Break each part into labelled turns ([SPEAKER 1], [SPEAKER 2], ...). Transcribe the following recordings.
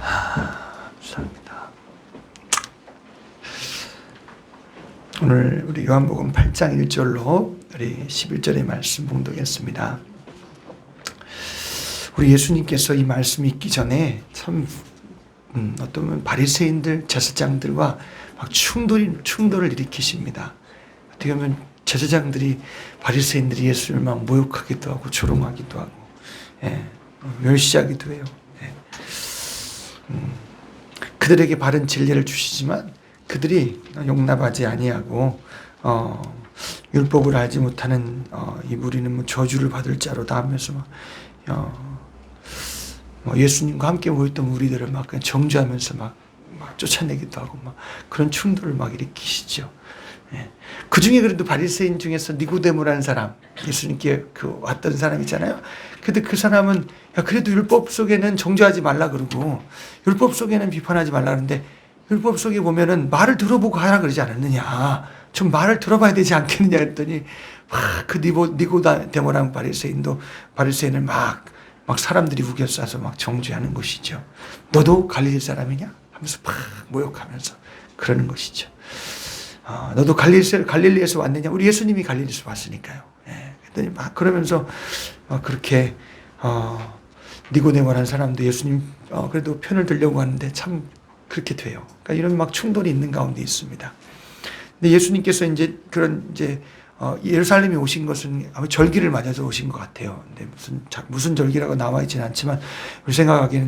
[SPEAKER 1] 감사합니다. 오늘 우리 요한복음 8장 1절로 우리 11절의 말씀 봉독했습니다. 우리 예수님께서 이 말씀이 있기 전에 참 어떤 바리새인들, 제사장들과 막 충돌을 일으키십니다. 어떻게 보면 제사장들이 바리새인들이 예수를 막 모욕하기도 하고 조롱하기도 하고, 멸시하기도 해요. 그들에게 바른 진리를 주시지만 그들이 용납하지 아니하고 율법을 알지 못하는 이 무리는 뭐 저주를 받을 자로다 하면서 막 예수님과 함께 모였던 무리들을 막 그냥 정죄하면서 막 쫓아내기도 하고 막 그런 충돌을 막 일으키시죠. 그 중에 그래도 바리새인 중에서 니고데모라는 사람, 예수님께 왔던 사람 있잖아요. 근데 그 사람은 야, 그래도 율법 속에는 정죄하지 말라 그러고 율법 속에는 비판하지 말라 그러는데 율법 속에 보면은 말을 들어보고 하라 그러지 않았느냐. 좀 말을 들어봐야 되지 않겠느냐 했더니 그 니고데모라는 바리새인을 막 사람들이 우겨싸서 막 정죄하는 것이죠. 너도 갈릴리 사람이냐? 하면서 막 모욕하면서 그러는 것이죠. 너도 갈릴리에서 왔느냐? 우리 예수님이 갈릴리에서 왔으니까요. 그랬더니 막 그러면서 그렇게 니고데모라는 사람도 예수님 그래도 편을 들려고 하는데 참 그렇게 돼요. 그러니까 이런 막 충돌이 있는 가운데 있습니다. 근데 예수님께서 예루살렘에 오신 것은 아마 절기를 맞아서 오신 것 같아요. 근데 무슨 절기라고 나와 있지는 않지만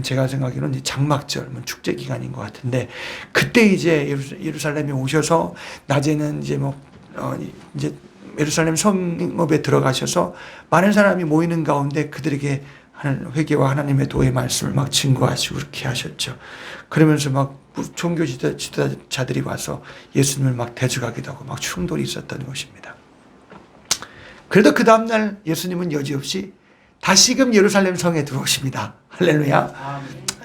[SPEAKER 1] 제가 생각하기로는 장막절, 축제 기간인 것 같은데 그때 이제 예루살렘에 오셔서 낮에는 이제 예루살렘 성읍에 들어가셔서 많은 사람이 모이는 가운데 그들에게 회개와 하나님의 도의 말씀을 막 증거하시고 그렇게 하셨죠. 그러면서 막 종교 지도자들이 와서 예수님을 막 대적하기도 하고 막 충돌이 있었던 것입니다. 그래도 그 다음날 예수님은 여지없이 다시금 예루살렘 성에 들어오십니다. 할렐루야.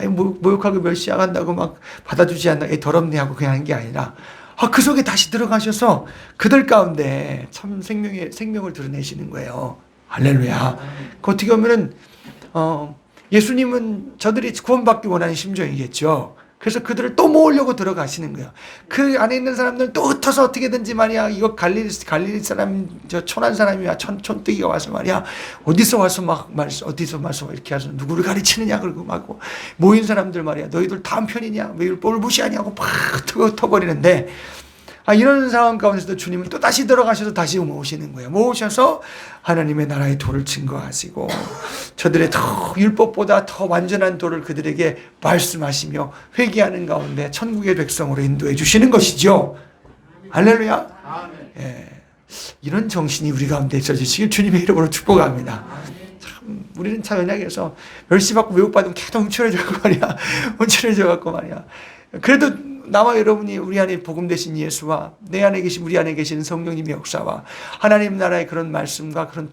[SPEAKER 1] 모욕하고 멸시한다고 막 받아주지 않나, 더럽네 하고 그냥 한 게 아니라 그 속에 다시 들어가셔서 그들 가운데 참 생명을 드러내시는 거예요. 할렐루야. 어떻게 보면은 예수님은 저들이 구원받기 원하는 심정이겠죠. 그래서 그들을 또 모으려고 들어가시는 거예요. 그 안에 있는 사람들은 또 흩어서 어떻게든지 말이야. 이거 갈릴리 사람, 저 촌한 사람이야. 촌뜨기가 와서 말이야. 어디서 와서 이렇게 해서 누구를 가르치느냐. 그러고 막 모인 사람들 말이야. 너희들 다음 편이냐. 왜 율법을 무시하냐고 팍 흩어버리는데 이런 상황 가운데서도 주님은 또 다시 들어가셔서 다시 모으시는 거예요. 모으셔서 하나님의 나라의 도를 증거하시고 저들의 율법보다 더 완전한 도를 그들에게 말씀하시며 회개하는 가운데 천국의 백성으로 인도해 주시는 것이죠. 할렐루야. 이런 정신이 우리 가운데 있어지시길 주님의 이름으로 축복합니다. 우리는 참 연약해서 멸시받고 외국받으면 계속 움츠러져갖고 말이야. 그래도 나와 여러분이 우리 안에 복음 되신 예수와 내 안에 계신 우리 안에 계신 성령님의 역사와 하나님 나라의 그런 말씀과 그런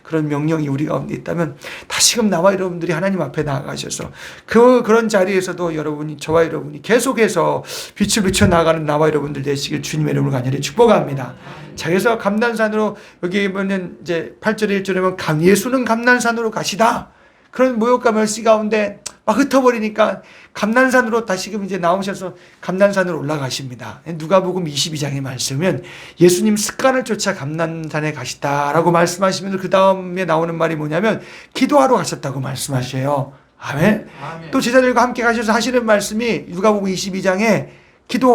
[SPEAKER 1] 그런 명령이 우리 가운데 있다면 다시금 나와 여러분들이 하나님 앞에 나아가셔서 그런 자리에서도 저와 여러분이 계속해서 빛을 비춰 나가는 나와 여러분들 되시길 주님의 이름으로 간절히 축복합니다. 자, 그래서 감난산으로 여기 보면 이제 8절에 1절에 보면 예수는 감난산으로 가시다. 그런 모욕과 멸시 가운데 막 흩어버리니까 감난산으로 다시금 이제 나오셔서 감난산으로 올라가십니다. 누가복음 22장의 말씀은 예수님 습관을 쫓아 감난산에 가시다라고 말씀하시면서 그 다음에 나오는 말이 뭐냐면 기도하러 가셨다고 말씀하셔요. 아멘. 또 제자들과 함께 가셔서 하시는 말씀이 누가복음 22장에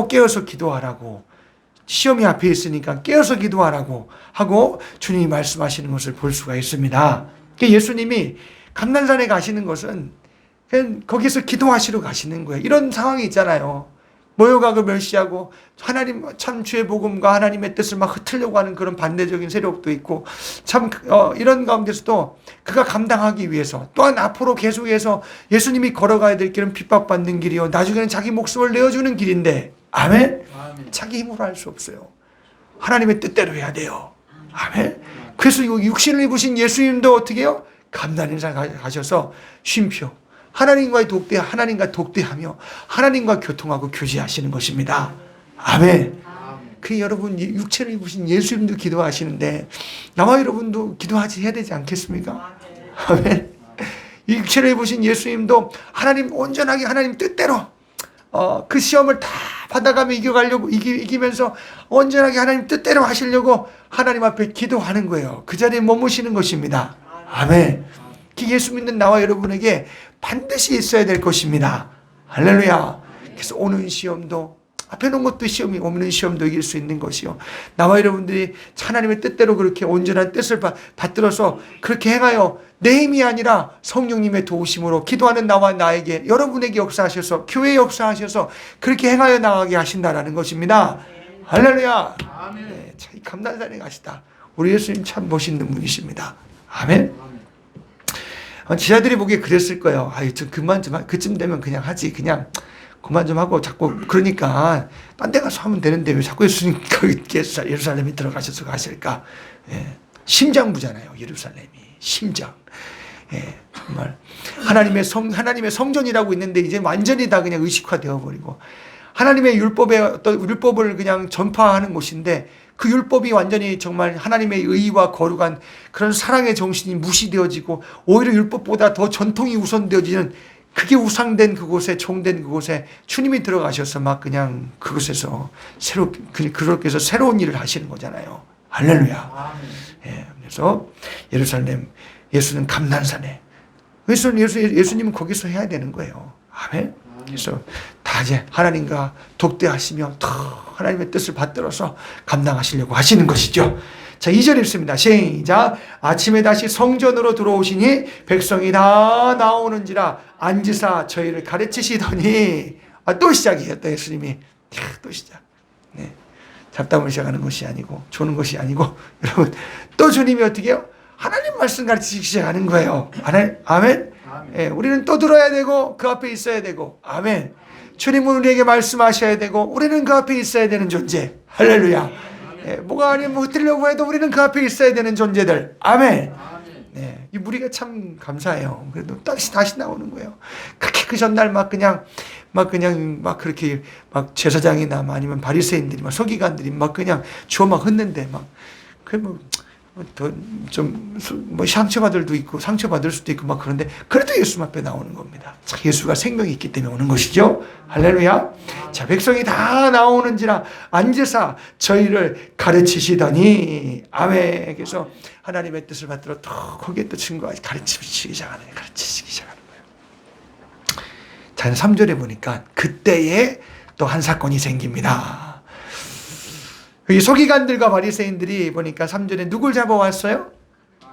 [SPEAKER 1] 깨어서 기도하라고, 시험이 앞에 있으니까 깨어서 기도하라고 하고 주님이 말씀하시는 것을 볼 수가 있습니다. 예수님이 감난산에 가시는 것은 그냥 거기서 기도하시러 가시는 거예요. 이런 상황이 있잖아요. 모욕하고 멸시하고 하나님 참 주의 복음과 하나님의 뜻을 막 흩으려고 하는 그런 반대적인 세력도 있고 참 이런 가운데서도 그가 감당하기 위해서 또한 앞으로 계속해서 예수님이 걸어가야 될 길은 핍박받는 길이요 나중에는 자기 목숨을 내어주는 길인데 아멘? 자기 힘으로 할 수 없어요. 하나님의 뜻대로 해야 돼요. 아멘? 그래서 육신을 입으신 예수님도 어떻게 해요? 감난산 가셔서 쉼표 하나님과 독대하며 하나님과 교통하고 교제하시는 것입니다. 아멘. 그 여러분 육체를 입으신 예수님도 기도하시는데 나와 여러분도 기도해야 되지 않겠습니까? 아멘. 육체를 입으신 예수님도 하나님 온전하게 하나님 뜻대로 그 시험을 다 받아가며 이겨가려고 이기면서 온전하게 하나님 뜻대로 하시려고 하나님 앞에 기도하는 거예요. 그 자리에 머무시는 것입니다. 아멘. 예수 믿는 나와 여러분에게 반드시 있어야 될 것입니다. 할렐루야. 그래서 오는 시험도 앞에 놓은 것도 시험이 없는 시험도 이길 수 있는 것이요. 나와 여러분들이 하나님의 뜻대로 그렇게 온전한 뜻을 받들어서 그렇게 행하여 내 힘이 아니라 성령님의 도우심으로 기도하는 나와 나에게 여러분에게 역사하셔서 교회에 역사하셔서 그렇게 행하여 나가게 하신다라는 것입니다. 할렐루야. 네, 참 감난산에 가시다. 우리 예수님 참 멋있는 분이십니다. 아멘. 지자들이 보기에 그랬을 거예요. 아유, 좀 그만 좀 그쯤 되면 그냥 하지. 그냥 그만 좀 하고 자꾸 그러니까 딴 데 가서 하면 되는데 왜 자꾸 예수님 예루살렘에 들어가셔서 가실까? 예. 심장부잖아요. 예루살렘이 심장. 예, 정말 하나님의 성전이라고 있는데 이제 완전히 다 그냥 의식화되어 버리고 하나님의 율법을 그냥 전파하는 곳인데 그 율법이 완전히 정말 하나님의 의와 거룩한 그런 사랑의 정신이 무시되어지고 오히려 율법보다 더 전통이 우선되어지는 그게 우상된 그곳에 종된 그곳에 주님이 들어가셔서 막 그냥 그곳에서 그렇게 해서 새로운 일을 하시는 거잖아요. 할렐루야. 예, 그래서 예루살렘 예수는 감난산에 예수님은 거기서 해야 되는 거예요. 아멘. 그래서 다 이제 하나님과 독대하시며 더 하나님의 뜻을 받들어서 감당하시려고 하시는 것이죠. 자, 2절 읽습니다. 시작. 아침에 다시 성전으로 들어오시니 백성이 다 나오는지라 앉으사 저희를 가르치시더니 또 시작이에요. 또 예수님이 또 시작. 네. 잡담을 시작하는 것이 아니고 조는 것이 아니고 여러분 또 주님이 어떻게 해요? 하나님 말씀 가르치기 시작하는 거예요. 아멘. 예, 우리는 또 들어야 되고 그 앞에 있어야 되고 아멘. 주님은 우리에게 말씀하셔야 되고 우리는 그 앞에 있어야 되는 존재. 할렐루야. 예, 뭐가 아니면 흩으려고 해도 우리는 그 앞에 있어야 되는 존재들. 아멘. 네, 이 무리가 참 감사해요. 그래도 다시 나오는 거예요. 그렇게 그 전날 막 그렇게 막 제사장이나 아니면 바리새인들이 막 서기관들이 막 그냥 주워 막 흩는데 막 뭐 상처받을도 있고 상처받을 수도 있고 막 그런데 그래도 예수 앞에 나오는 겁니다. 자, 예수가 생명이 있기 때문에 오는 것이죠. 할렐루야. 자, 백성이 다 나오는지라 앉으사 저희를 가르치시더니 아멘. 그래서 하나님의 뜻을 받들어 또 거기에 또 증거하시 가르치시기 시작하는 거예요. 자, 3절에 보니까 그때에 또 한 사건이 생깁니다. 이 서기관들과 바리새인들이 보니까 3절에 누굴 잡아왔어요?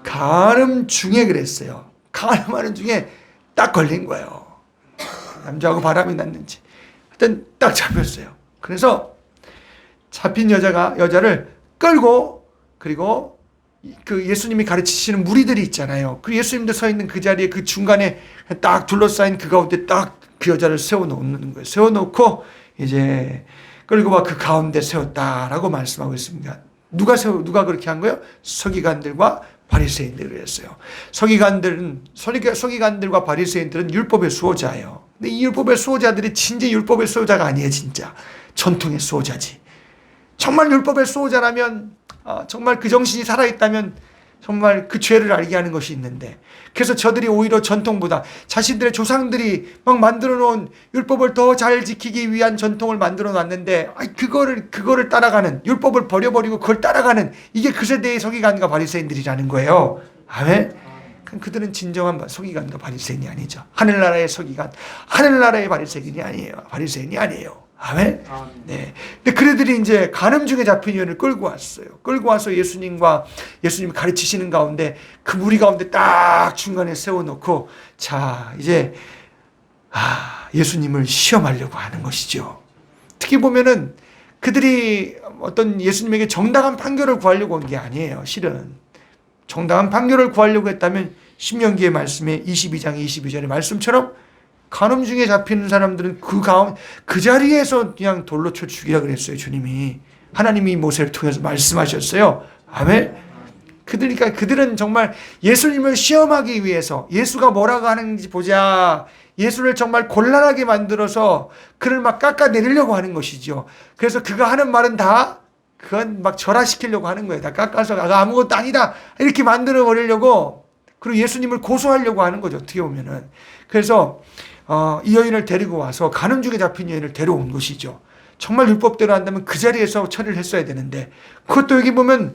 [SPEAKER 1] 간음 중에 그랬어요. 간음하는 중에 딱 걸린 거예요. 남자하고 바람이 났는지 하여튼 딱 잡혔어요. 그래서 잡힌 여자를 끌고 그리고 그 예수님이 가르치시는 무리들이 있잖아요. 그 예수님도 서 있는 그 자리에 그 중간에 딱 둘러싸인 그 가운데 딱 그 여자를 세워놓는 거예요. 세워놓고 이제 그리고 막 그 가운데 세웠다라고 말씀하고 있습니다. 누가 그렇게 한 거예요? 서기관들과 바리새인들이 했어요. 서기관들과 바리새인들은 율법의 수호자예요. 근데 이 율법의 수호자들이 진짜 율법의 수호자가 아니에요. 진짜 전통의 수호자지. 정말 율법의 수호자라면 정말 그 정신이 살아있다면 정말 그 죄를 알게 하는 것이 있는데 그래서 저들이 오히려 전통보다 자신들의 조상들이 막 만들어 놓은 율법을 더 잘 지키기 위한 전통을 만들어 놨는데 그거를 따라가는 율법을 버려버리고 그걸 따라가는 이게 그 세대의 서기관과 바리새인들이라는 거예요. 아멘. 그들은 진정한 서기관과 바리새인이 아니죠. 하늘나라의 서기관, 하늘나라의 바리새인이 아니에요. 아멘. 네. 근데 그들이 이제 간음 중에 잡힌 여인을 끌고 왔어요. 끌고 와서 예수님 가르치시는 가운데 그 무리 가운데 딱 중간에 세워놓고 자, 이제 예수님을 시험하려고 하는 것이죠. 특히 보면은 그들이 어떤 예수님에게 정당한 판결을 구하려고 온 게 아니에요. 실은 정당한 판결을 구하려고 했다면 신명기의 말씀에 22장 22절의 말씀처럼 간음 중에 잡히는 사람들은 그 자리에서 그냥 돌로 쳐 죽이라 그랬어요. 주님이 하나님이 모세를 통해서 말씀하셨어요. 아멘. 그들은 정말 예수님을 시험하기 위해서 예수가 뭐라고 하는지 보자. 예수를 정말 곤란하게 만들어서 그를 막 깎아내리려고 하는 것이죠. 그래서 그가 하는 말은 다 그건 막 절하시키려고 하는 거예요. 다 깎아서 아무것도 아니다 이렇게 만들어 버리려고 그리고 예수님을 고소하려고 하는 거죠. 어떻게 보면은. 그래서 이 여인을 데리고 와서 가는 중에 잡힌 여인을 데려온 것이죠. 정말 율법대로 한다면 그 자리에서 처리를 했어야 되는데 그것도 여기 보면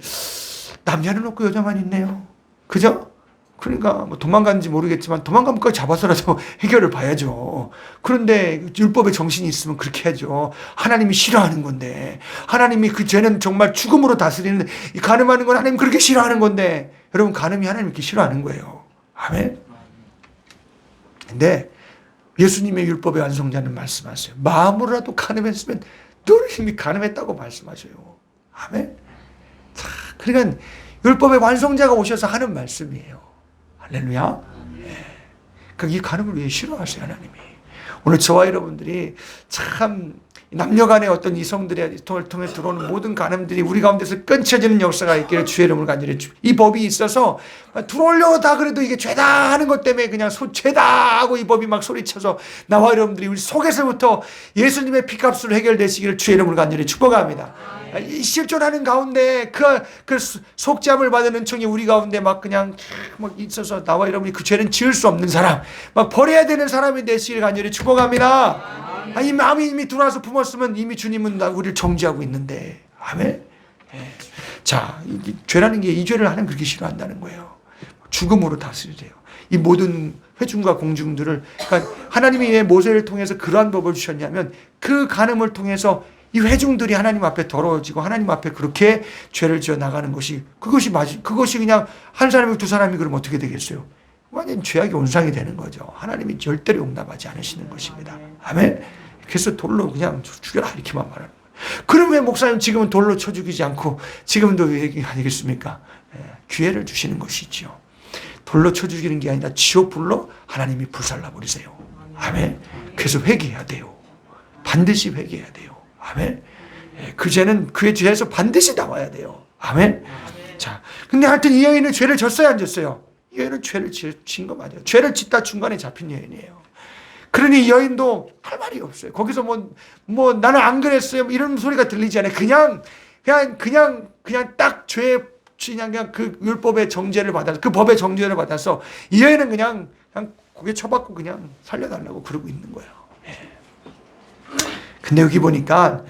[SPEAKER 1] 남자는 없고 여자만 있네요. 그죠? 그러니까 뭐 도망갔는지 모르겠지만 도망가면 그걸 잡아서라도 해결을 봐야죠. 그런데 율법의 정신이 있으면 그렇게 해야죠. 하나님이 싫어하는 건데 하나님이 그 죄는 정말 죽음으로 다스리는 이 간음하는 건 하나님 그렇게 싫어하는 건데 여러분 간음이 하나님 이렇게 싫어하는 거예요. 아멘. 근데 예수님의 율법의 완성자는 말씀하세요. 마음으로라도 간음했으면 너를 힘이 간음했다고 말씀하셔요. 아멘. 자, 그러니까 율법의 완성자가 오셔서 하는 말씀이에요. 할렐루야. 그러니까 이 간음을 왜 싫어하세요, 하나님이? 오늘 저와 여러분들이 참 남녀 간의 어떤 이성들의 통해 들어오는 모든 간음들이 우리 가운데서 끊쳐지는 역사가 있기를 주의 이름을 간절히 이 법이 있어서 들어오려고 다 그래도 이게 죄다 하는 것 때문에 그냥 죄다 하고 이 법이 막 소리쳐서 나와 여러분들이 우리 속에서부터 예수님의 피값으로 해결되시기를 주의 이름을 간절히 축복합니다. 실존하는 가운데 그 속죄함을 받는 은총이 우리 가운데 막 그냥 막 있어서 나와 여러분이 그 죄는 지을 수 없는 사람, 막 버려야 되는 사람이 되시기를 간절히 축복합니다. 이 마음이 이미 들어와서 품었으면 이미 주님은 우리를 정지하고 있는데. 아멘. 자, 죄라는 게 이 죄를 하나님 그렇게 싫어한다는 거예요. 죽음으로 다스리래요. 이 모든 회중과 공중들을, 그러니까 하나님이 왜 모세를 통해서 그러한 법을 주셨냐면 그 간음을 통해서 이 회중들이 하나님 앞에 더러워지고 하나님 앞에 그렇게 죄를 지어 나가는 것이 그것이 그냥 한 사람이 두 사람이 그러면 어떻게 되겠어요? 완전 죄악의 온상이 되는 거죠. 하나님이 절대로 용납하지 않으시는 것입니다. 아멘. 그래서 돌로 그냥 죽여라 이렇게만 말하는 거예요. 그럼 왜 목사님 지금은 돌로 쳐 죽이지 않고 지금도 왜 아니겠습니까? 기회를 주시는 것이죠. 돌로 쳐 죽이는 게 아니라 지옥 불로 하나님이 불살라 버리세요. 아멘. 그래서 회개해야 돼요. 반드시 회개해야 돼요. 아멘. 그 죄는 그의 죄에서 반드시 나와야 돼요. 아멘. 자, 근데 하여튼 이 여인은 죄를 졌어요, 안 졌어요? 이 여인은 죄를 진 거 맞아요. 죄를 짓다 중간에 잡힌 여인이에요. 그러니 이 여인도 할 말이 없어요. 거기서 뭐 나는 안 그랬어요. 이런 소리가 들리지 않아요. 그냥 딱 그냥 그 율법의 정죄를 받아서 그 법의 정죄를 받아서 이 여인은 그냥 고개 쳐박고 그냥 살려달라고 그러고 있는 거예요. 근데 여기 보니까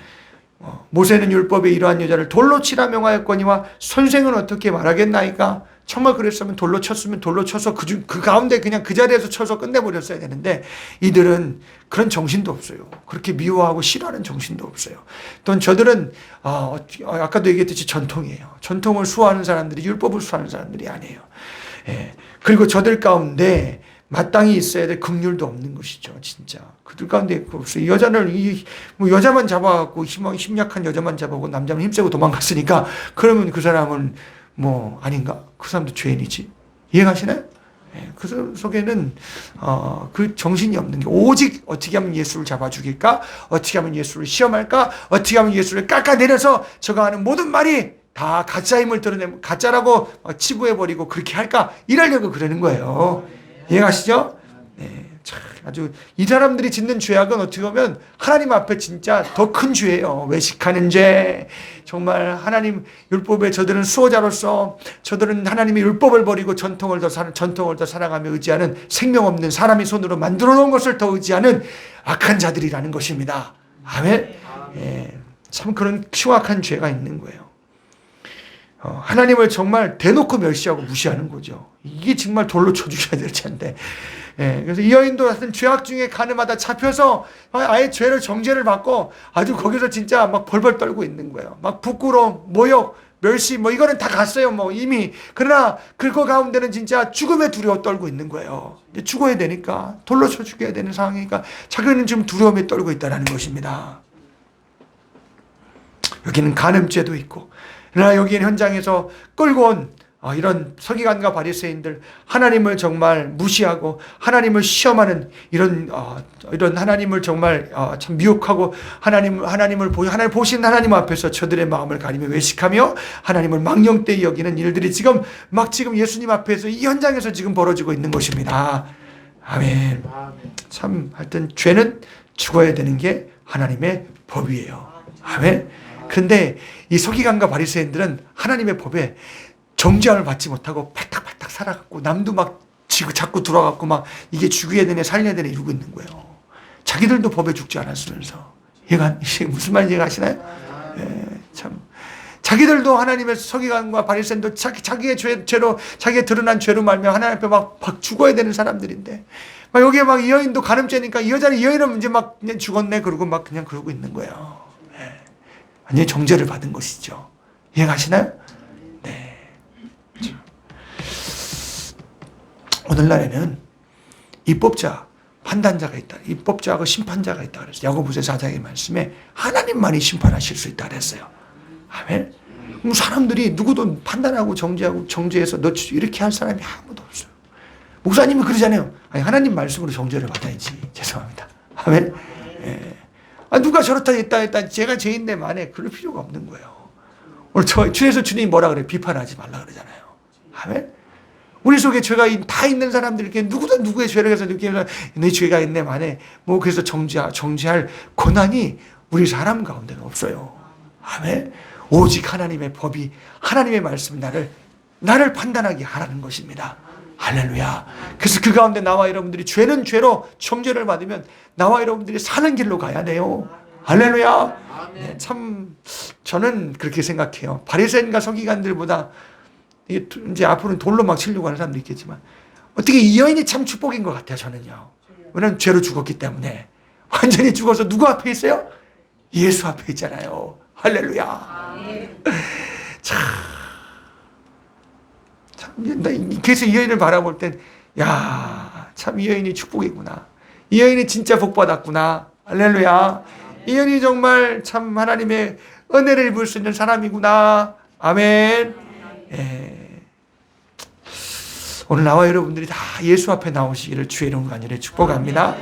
[SPEAKER 1] 모세는 율법에 이러한 여자를 돌로 치라 명하였거니와 선생은 어떻게 말하겠나이까? 정말 그랬으면 돌로 쳤으면 돌로 쳐서 그 가운데 그냥 그 자리에서 쳐서 끝내버렸어야 되는데 이들은 그런 정신도 없어요. 그렇게 미워하고 싫어하는 정신도 없어요. 또 저들은 아까도 얘기했듯이 전통이에요. 전통을 수호하는 사람들이 율법을 수호하는 사람들이 아니에요. 그리고 저들 가운데 마땅히 있어야 될 긍휼도 없는 것이죠, 진짜. 그들 가운데 없어요. 여자만 잡아갖고 힘약한 여자만 잡아갖고 남자는 힘세고 도망갔으니까 그러면 그 사람은 아닌가? 그 사람도 죄인이지. 이해가시나요? 그 속에는 그 정신이 없는 게 오직 어떻게 하면 예수를 잡아 죽일까? 어떻게 하면 예수를 시험할까? 어떻게 하면 예수를 깎아내려서 저가 하는 모든 말이 다 가짜임을 드러내면 가짜라고 치부해버리고 그렇게 할까? 이러려고 그러는 거예요. 이해가시죠? 네, 참 아주 이 사람들이 짓는 죄악은 어떻게 보면 하나님 앞에 진짜 더 큰 죄예요. 외식하는 죄. 정말 하나님 율법에 저들은 수호자로서 저들은 하나님의 율법을 버리고 전통을 더 사랑하며 의지하는 생명 없는 사람이 손으로 만들어 놓은 것을 더 의지하는 악한 자들이라는 것입니다. 아멘. 참 그런 흉악한 죄가 있는 거예요. 하나님을 정말 대놓고 멸시하고 무시하는 거죠. 이게 정말 돌로 쳐 죽여야 될 텐데. 그래서 이 여인도 하여튼 죄악 중에 간음하다 잡혀서 아예 정죄를 받고 아주 거기서 진짜 막 벌벌 떨고 있는 거예요. 막 부끄러움, 모욕, 멸시, 이거는 다 갔어요, 이미. 그러나 그거 가운데는 진짜 죽음에 두려워 떨고 있는 거예요. 죽어야 되니까, 돌로 쳐 죽여야 되는 상황이니까 자기는 지금 두려움에 떨고 있다는 것입니다. 여기는 간음죄도 있고, 그러나 여기는 현장에서 끌고 온 이런 서기관과 바리새인들, 하나님을 정말 무시하고 하나님을 시험하는 이런 하나님을 정말 참 미혹하고 하나님을 보시는 하나님 앞에서 저들의 마음을 가리며 외식하며 하나님을 망령되이 여기는 일들이 지금 예수님 앞에서 이 현장에서 지금 벌어지고 있는 것입니다. 아멘. 참 하여튼 죄는 죽어야 되는 게 하나님의 법이에요. 아멘. 그런데 이 서기관과 바리새인들은 하나님의 법에 정죄함을 받지 못하고 팔딱팔딱 살아갖고 남도 막 자꾸 들어와갖고 막 이게 죽여야 되네 살려야 되네 이러고 있는 거예요. 자기들도 법에 죽지 않았으면서. 이게 무슨 말인지 아시나요? 참. 자기들도 하나님의 서기관과 바리새인도 자기의 죄로 자기의 드러난 죄로 말며 하나님 앞에 막 죽어야 되는 사람들인데 막 여기에 막 이 여인도 간음죄니까 이 여인은 이제 막 그냥 죽었네 그러고 막 그냥 그러고 있는 거예요. 완전히 정죄를 받은 것이죠. 이해가시나요? 네. 오늘날에는 입법자, 판단자가 있다. 입법자하고 심판자가 있다 그랬어요. 야고보서 4장의 말씀에 하나님만이 심판하실 수 있다 그랬어요. 아멘. 그럼 사람들이 누구도 판단하고 정죄해서 너 이렇게 할 사람이 아무도 없어요. 목사님이 그러잖아요. 아니, 하나님 말씀으로 정죄를 받아야지. 죄송합니다. 아멘. 누가 저렇다 했다 제가 죄인내 만에 그럴 필요가 없는 거예요. 오늘 주에서 주님이 뭐라 그래? 비판하지 말라 그러잖아요. 아멘. 우리 속에 죄가 다 있는 사람들에게 누구도 누구의 죄를 해서 느끼면 내 죄가 있네 만에 뭐 그래서 정죄할 권한이 우리 사람 가운데는 없어요. 아멘. 오직 하나님의 법이 하나님의 말씀이 나를 판단하게 하라는 것입니다. 할렐루야. 그래서 그 가운데 나와 여러분들이 죄는 죄로 정죄를 받으면 나와 여러분들이 사는 길로 가야 돼요. 할렐루야. 네, 참 저는 그렇게 생각해요. 바리새인과 서기관들보다 이제 앞으로는 돌로 막 치려고 하는 사람도 있겠지만 어떻게 이 여인이 참 축복인 것 같아요. 저는요. 왜냐하면 죄로 죽었기 때문에 완전히 죽어서 누구 앞에 있어요? 예수 앞에 있잖아요. 할렐루야. 참, 그래서 이 여인을 바라볼 땐, 야, 참 이 여인이 축복이구나. 이 여인이 진짜 복 받았구나. 할렐루야. 이 여인이 정말 참 하나님의 은혜를 입을 수 있는 사람이구나. 아멘. 오늘 나와 여러분들이 다 예수 앞에 나오시기를 주의 이름 간절히 축복합니다.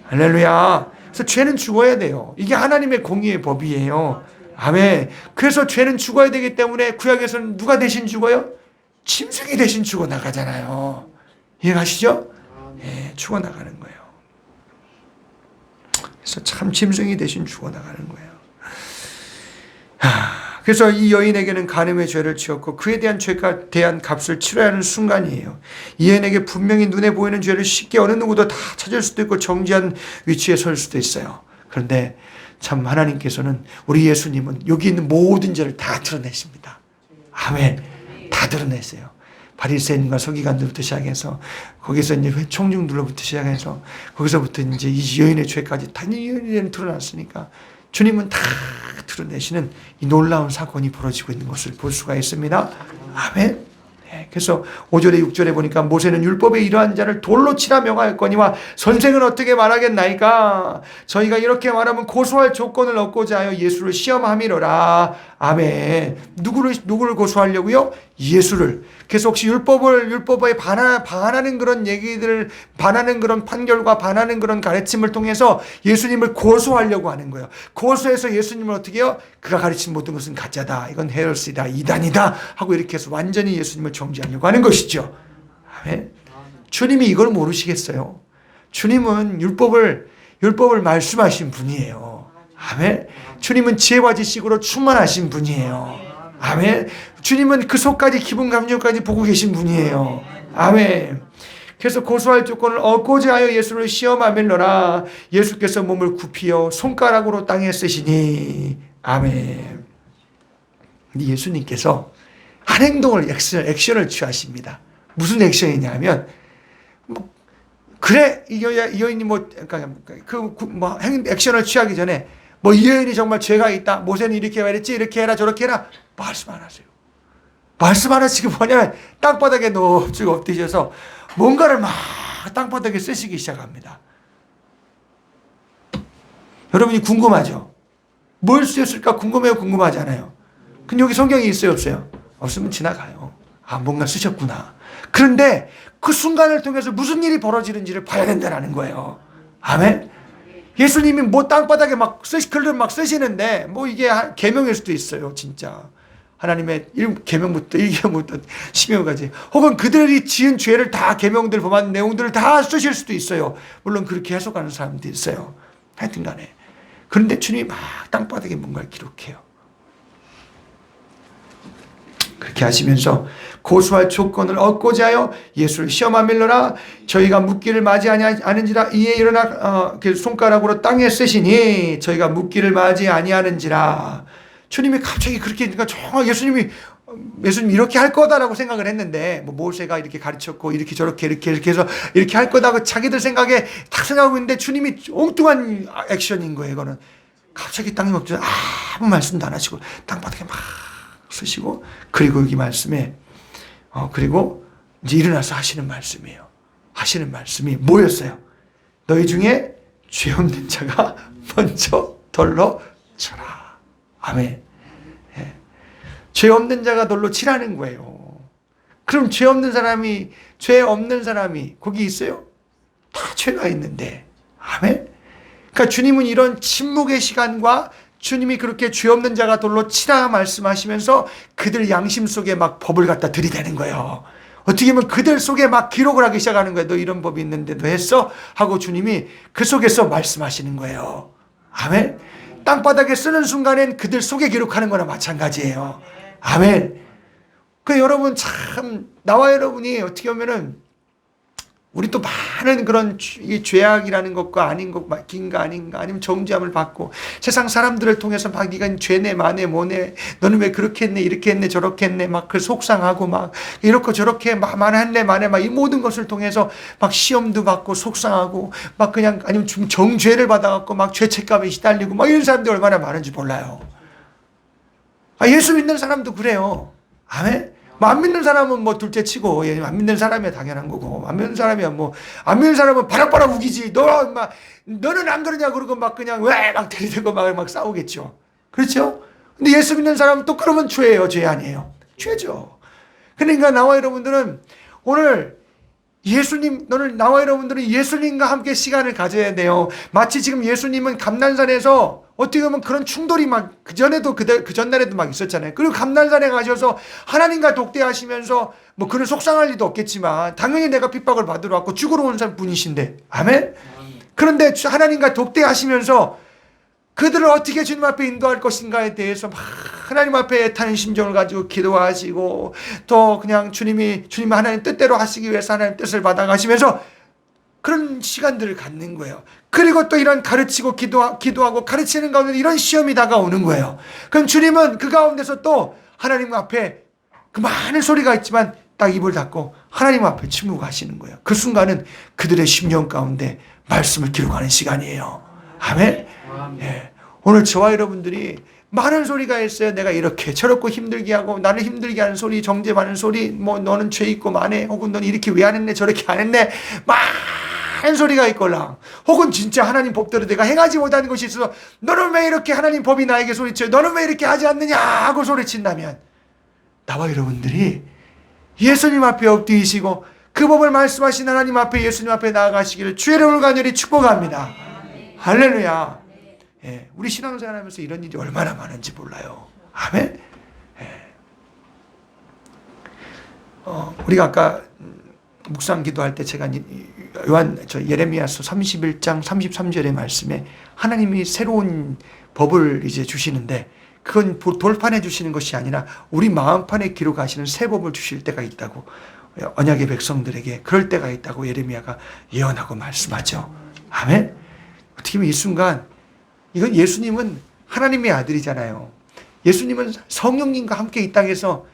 [SPEAKER 1] 할렐루야. 그래서 죄는 죽어야 돼요. 이게 하나님의 공의의 법이에요. 아멘. 그래서 죄는 죽어야 되기 때문에 구약에서는 누가 대신 죽어요? 짐승이 대신 죽어나가잖아요. 이해가시죠? 죽어나가는 거예요. 그래서 참 짐승이 대신 죽어나가는 거예요. 그래서 이 여인에게는 간음의 죄를 지었고 그에 대한 죄가 대한 값을 치러야 하는 순간이에요. 이 여인에게 분명히 눈에 보이는 죄를 쉽게 어느 누구도 다 찾을 수도 있고 정지한 위치에 설 수도 있어요. 그런데 참 하나님께서는 우리 예수님은 여기 있는 모든 죄를 다 드러내십니다. 아멘. 다 드러냈어요. 바리새인과 서기관들부터 시작해서 거기서 이제 총중들로부터 시작해서 거기서부터 이제 이 여인의 죄까지 다 이 여인은 드러났으니까 주님은 다 드러내시는 이 놀라운 사건이 벌어지고 있는 것을 볼 수가 있습니다. 아멘. 그래서 5절에 6절에 보니까 모세는 율법에 이러한 자를 돌로 치라 명하였거니와 선생은 어떻게 말하겠나이까. 저희가 이렇게 말하면 고소할 조건을 얻고자 하여 예수를 시험함이로라. 아멘. 누구를 고소하려고요? 예수를. 그래서 혹시 율법에 반하는 그런 얘기들을 반하는 그런 판결과 반하는 그런 가르침을 통해서 예수님을 고소하려고 하는 거예요. 고소해서 예수님을 어떻게 해요? 그가 가르친 모든 것은 가짜다. 이건 헤럴스이다. 이단이다. 하고 이렇게 해서 완전히 예수님을 정죄하려고 하는 것이죠. 아멘. 주님이 이걸 모르시겠어요? 주님은 율법을 말씀하신 분이에요. 아멘. 주님은 지혜와 지식으로 충만하신 분이에요. 아멘. 주님은 그 속까지 기분 감정까지 보고 계신 분이에요. 아멘. 그래서 고소할 조건을 얻고자 하여 예수를 시험하밀러라. 예수께서 몸을 굽히어 손가락으로 땅에 쓰시니. 아멘. 예수님께서 한 행동을 액션을 취하십니다. 무슨 액션이냐면 그래 이 여인이 액션을 취하기 전에 이 여인이 정말 죄가 있다. 모세는 이렇게 말했지. 이렇게 해라 저렇게 해라. 말씀 안 하세요. 말씀 안 하시고 뭐냐면 땅바닥에 넙죽 엎드셔서 뭔가를 막 땅바닥에 쓰시기 시작합니다. 여러분이 궁금하죠? 뭘 쓰였을까 궁금해요? 궁금하잖아요. 근데 여기 성경이 있어요? 없어요? 없으면 지나가요. 뭔가 쓰셨구나. 그런데 그 순간을 통해서 무슨 일이 벌어지는지를 봐야 된다는 거예요. 아멘? 예수님이 땅바닥에 글을 막 쓰시는데 이게 계명일 수도 있어요. 진짜. 하나님의 계명부터 1계명부터 10계명까지 혹은 그들이 지은 죄를 다 계명들 범한 내용들을 다 쓰실 수도 있어요. 물론 그렇게 해석하는 사람도 있어요. 하여튼 간에. 그런데 주님이 막 땅바닥에 뭔가를 기록해요. 그렇게 하시면서 고소할 조건을 얻고자 하여 예수를 시험하밀러라. 저희가 묻기를 맞이 아니하는지라. 이에 일어나 손가락으로 땅에 쓰시니 저희가 묻기를 맞이 아니하는지라. 주님이 갑자기 그렇게, 그러니까 정말 예수님 이렇게 할 거다라고 생각을 했는데, 뭐 모세가 이렇게 가르쳤고 이렇게 저렇게 이렇게 해서 이렇게 할 거다고 자기들 생각에 딱 생각하고 있는데, 주님이 엉뚱한 액션인 거예요. 이거는 갑자기 땅에 먹자 아무 말씀도 안 하시고 땅바닥에 막 쓰시고, 그리고 여기 말씀에 그리고 이제 일어나서 하시는 말씀이에요. 하시는 말씀이 뭐였어요? 너희 중에 죄 없는 자가 먼저 돌로 쳐라. 아멘. 예. 죄 없는 자가 돌로 치라는 거예요. 그럼 죄 없는 사람이 거기 있어요? 다 죄가 있는데. 아멘. 그러니까 주님은 이런 침묵의 시간과 주님이 그렇게 죄 없는 자가 돌로 치라 말씀하시면서 그들 양심 속에 막 법을 갖다 들이대는 거예요. 어떻게 보면 그들 속에 막 기록을 하기 시작하는 거예요. 너 이런 법이 있는데 너 했어? 하고 주님이 그 속에서 말씀하시는 거예요. 아멘. 땅바닥에 쓰는 순간엔 그들 속에 기록하는 거나 마찬가지예요. 아멘. 그 여러분 참, 나와 여러분이 어떻게 보면은 우리 또 많은 그런 죄악이라는 것과 아닌 것, 맞긴가 아닌가, 아니면 정죄함을 받고 세상 사람들을 통해서 막 네가 죄네 마네 뭐네, 너는 왜 그렇게 했네 이렇게 했네 저렇게 했네 막 그 속상하고 막 이렇게 저렇게 만했네 마네 막 이 모든 것을 통해서 막 시험도 받고 속상하고 막 그냥, 아니면 정죄를 받아갖고 막 죄책감에 시달리고 막 이런 사람들이 얼마나 많은지 몰라요. 예수 믿는 사람도 그래요. 아멘. 안 믿는 사람은 뭐 둘째 치고, 안 믿는 사람이야 당연한 거고, 안 믿는 사람이야 뭐, 안 믿는 사람은 바락바락 우기지. 너는 안 그러냐 그러고 막 그냥 왜 막 들이대고 막 싸우겠죠. 그렇죠? 근데 예수 믿는 사람은 또 그러면 죄예요, 죄 아니에요? 죄죠. 그러니까 나와 여러분들은 오늘 나와 여러분들은 예수님과 함께 시간을 가져야 돼요. 마치 지금 예수님은 감난산에서 어떻게 보면 그런 충돌이 막 그 전날에도 막 있었잖아요. 그리고 감난산에 가셔서 하나님과 독대하시면서 뭐 그는 속상할 리도 없겠지만 당연히 내가 핍박을 받으러 왔고 죽으러 온 분이신데, 아멘. 그런데 하나님과 독대하시면서 그들을 어떻게 주님 앞에 인도할 것인가에 대해서 막 하나님 앞에 애타는 심정을 가지고 기도하시고, 또 그냥 주님이 하나님 뜻대로 하시기 위해서 하나님 뜻을 받아가시면서 그런 시간들을 갖는 거예요. 그리고 또 이런 가르치고 기도하고 가르치는 가운데 이런 시험이 다가오는 거예요. 그럼 주님은 그 가운데서 또 하나님 앞에 그 많은 소리가 있지만 딱 입을 닫고 하나님 앞에 침묵하시는 거예요. 그 순간은 그들의 심령 가운데 말씀을 기록하는 시간이에요. 아멘. 예. 오늘 저와 여러분들이 많은 소리가 있어요. 내가 이렇게 저렇게 힘들게 하고, 나를 힘들게 하는 소리, 정죄 많은 소리, 뭐 너는 죄 있고 많네, 혹은 너는 이렇게 왜 안 했네, 저렇게 안 했네, 많은 소리가 있걸랑, 혹은 진짜 하나님 법대로 내가 행하지 못하는 것이 있어서 너는 왜 이렇게 하나님 법이 나에게 소리쳐요, 너는 왜 이렇게 하지 않느냐 하고 소리친다면, 나와 여러분들이 예수님 앞에 엎드리시고 그 법을 말씀하신 하나님 앞에, 예수님 앞에 나아가시기를 주의 이름으로 간절히 축복합니다. 할렐루야. 예, 우리 신앙생활 하면서 이런 일이 얼마나 많은지 몰라요. 아멘. 예. 우리가 아까 묵상 기도할 때 제가 예레미야서 31장 33절의 말씀에 하나님이 새로운 법을 이제 주시는데, 그건 돌판에 주시는 것이 아니라 우리 마음판에 기록하시는 새 법을 주실 때가 있다고, 언약의 백성들에게 그럴 때가 있다고 예레미야가 예언하고 말씀하죠. 아멘. 어떻게 보면 이 순간, 이건 예수님은 하나님의 아들이잖아요. 예수님은 성령님과 함께 이 땅에서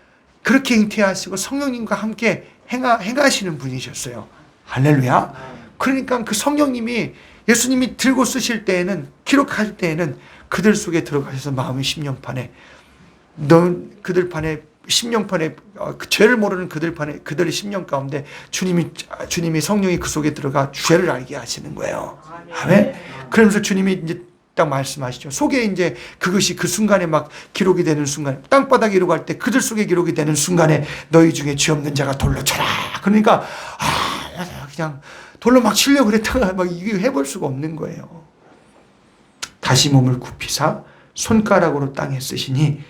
[SPEAKER 1] 그렇게 잉태하시고 성령님과 함께 행하시는 분이셨어요. 할렐루야. 그러니까 그 성령님이 예수님이 들고 쓰실 때에는, 기록할 때에는 그들 속에 들어가셔서 마음의 심령판에, 심령판에 그 죄를 모르는 그들의 심령 가운데 주님이 성령이 그 속에 들어가 죄를 알게 하시는 거예요. 아멘. 그러면서 주님이 이제 딱 말씀하시죠. 속에 이제 그것이 그 순간에 막 기록이 되는 순간, 땅바닥에 기록할 때 그들 속에 기록이 되는 순간에 너희 중에 죄 없는 자가 돌로 쳐라. 그러니까 그냥 돌로 막 치려고 그랬다가 막 이게 해볼 수가 없는 거예요. 다시 몸을 굽히사 손가락으로 땅에 쓰시니